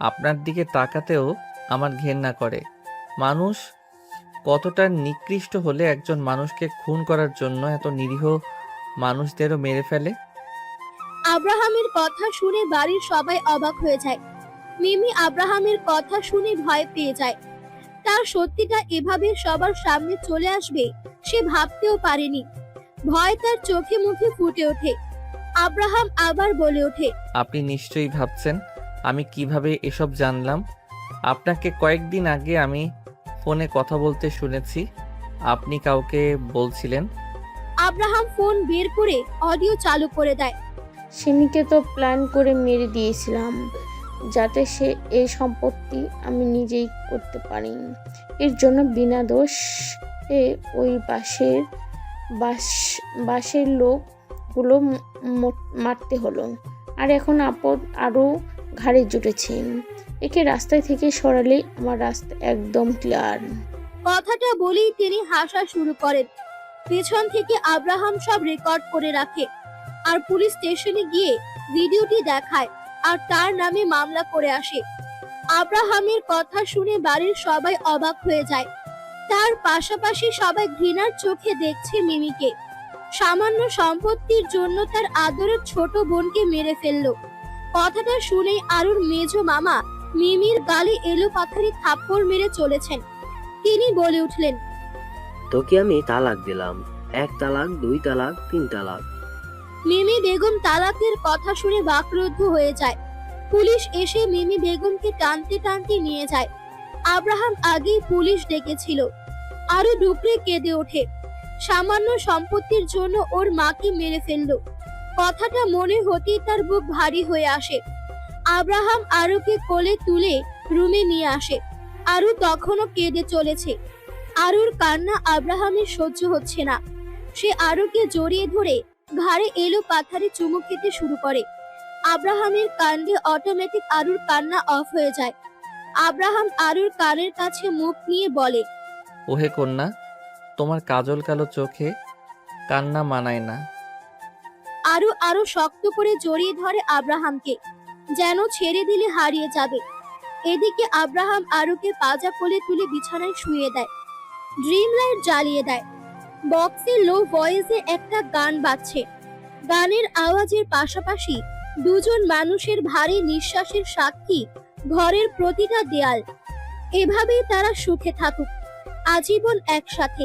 আপনার দিকে তাকাতেও আমার ঘেন্না করে। মানুষ কতটা নিকৃষ্ট হলে একজন মানুষকে খুন করার জন্য এত নিরীহ মানুষদেরও মেরে ফেলে। আব্রাহামের কথা শুনে বাড়ির সবাই অবাক হয়ে যায়। মিমি আব্রাহামের কথা শুনে ভয় পেয়ে যায়। তার সত্যিটা এভাবে সবার সামনে চলে আসবে সে ভাবতেও পারেনি। ভয় তার চোখে মুখে ফুটে ওঠে। আব্রাহাম আবার বলে ওঠে, আপনি নিশ্চয়ই ভাবছেন আমি কিভাবে এসব জানলাম। আপনাকে কয়েকদিন আগে আমি ফোনে কথা বলতে শুনেছি, আপনি কাউকে বলছিলেন। আব্রাহাম ফোন বের করে অডিও চালু করে দেয়। সিমিকে তো প্ল্যান করে মেরে দিয়েছিলাম যাতে সে এই সম্পত্তি আমি নিজেই করতে পারি। এর জন্য বিনা দোষ ওই বাসের লোকগুলো মারতে হলো। আর এখন আপদ আরও ঘাড়ে জুটেছে। একে রাস্তায় থেকে সরালে আমার রাস্তা একদম ক্লিয়ার। কথাটা বলেই তিনি হাসা শুরু করেন। পেছন থেকে আব্রাহাম সব রেকর্ড করে রাখে আর পুলিশ স্টেশনে গিয়ে ভিডিওটি দেখায় আর তার নামে মামলা করে আসে। আব্রাহামের কথা শুনে বাড়ির সবাই অবাক হয়ে যায়। তার পাশাপাশি সবাই ঘৃণার চোখে দেখছে মিমিকে। সামান্য সম্পত্তির জন্য তার আদরের ছোট বোনকে মেরে ফেললো। কথাটা শুনেই আরুর মেজো মামা মিমির গালে এলোপাথারি থাপ্পড় মেরে চলেছেন। তিনি বলে উঠলেন, তোকে আমি তালাক দিলাম, 1 তালাক, 2 তালাক, 3 তালাক। মিমি বেগম তালাকের কথা শুনে বাকরুদ্ধ হয়ে যায়। পুলিশ এসে মিমি বেগমকে টানতে টানতে নিয়ে যায়। আব্রাহাম আগেই পুলিশ ডেকেছিল। আরো ডুকরে কেঁদে ওঠে। সামান্য সম্পত্তির জন্য ওর মাকে মেরে ফেললো। কথাটা মনে হতেই তার বুক ভারী হয়ে আসে। আব্রাহাম আরুকে কোলে তুলে রুমে নিয়ে আসে। আরু তখনও কেঁদে চলেছে। আরুর কান্না আব্রাহামের সহ্য হচ্ছে না। সে আরুকে জড়িয়ে ধরে ঘাড়ে এলো পাথারে চুমু খেতে শুরু করে। আব্রাহামের কাণ্ডে অটোমেটিক আরুর কান্না অফ হয়ে যায়। আব্রাহাম আরুর কানের কাছে মুখ নিয়ে বলে, ওহে কন্যা, তোমার কাজল কালো চোখে কান্না মানায় না। আরু আরো শক্ত করে জড়িয়ে ধরে আব্রাহামকে, যেন ছেড়ে দিলে হারিয়ে যাবে। এদিকে আব্রাহাম আরুকে পাজা কোলে তুলে বিছানায় শুয়ে দেয়। ড্রিম লাইট জ্বালিয়ে দেয়। বক্সে লো ভয়েসে একটা গান বাজছে। গানের আওয়াজের পাশাপাশি দুজন মানুষের ভারী নিঃশ্বাসের সাক্ষী ঘরের প্রতিটা দেয়াল। এভাবেই তারা সুখে থাকুক, আজীবন একসাথে।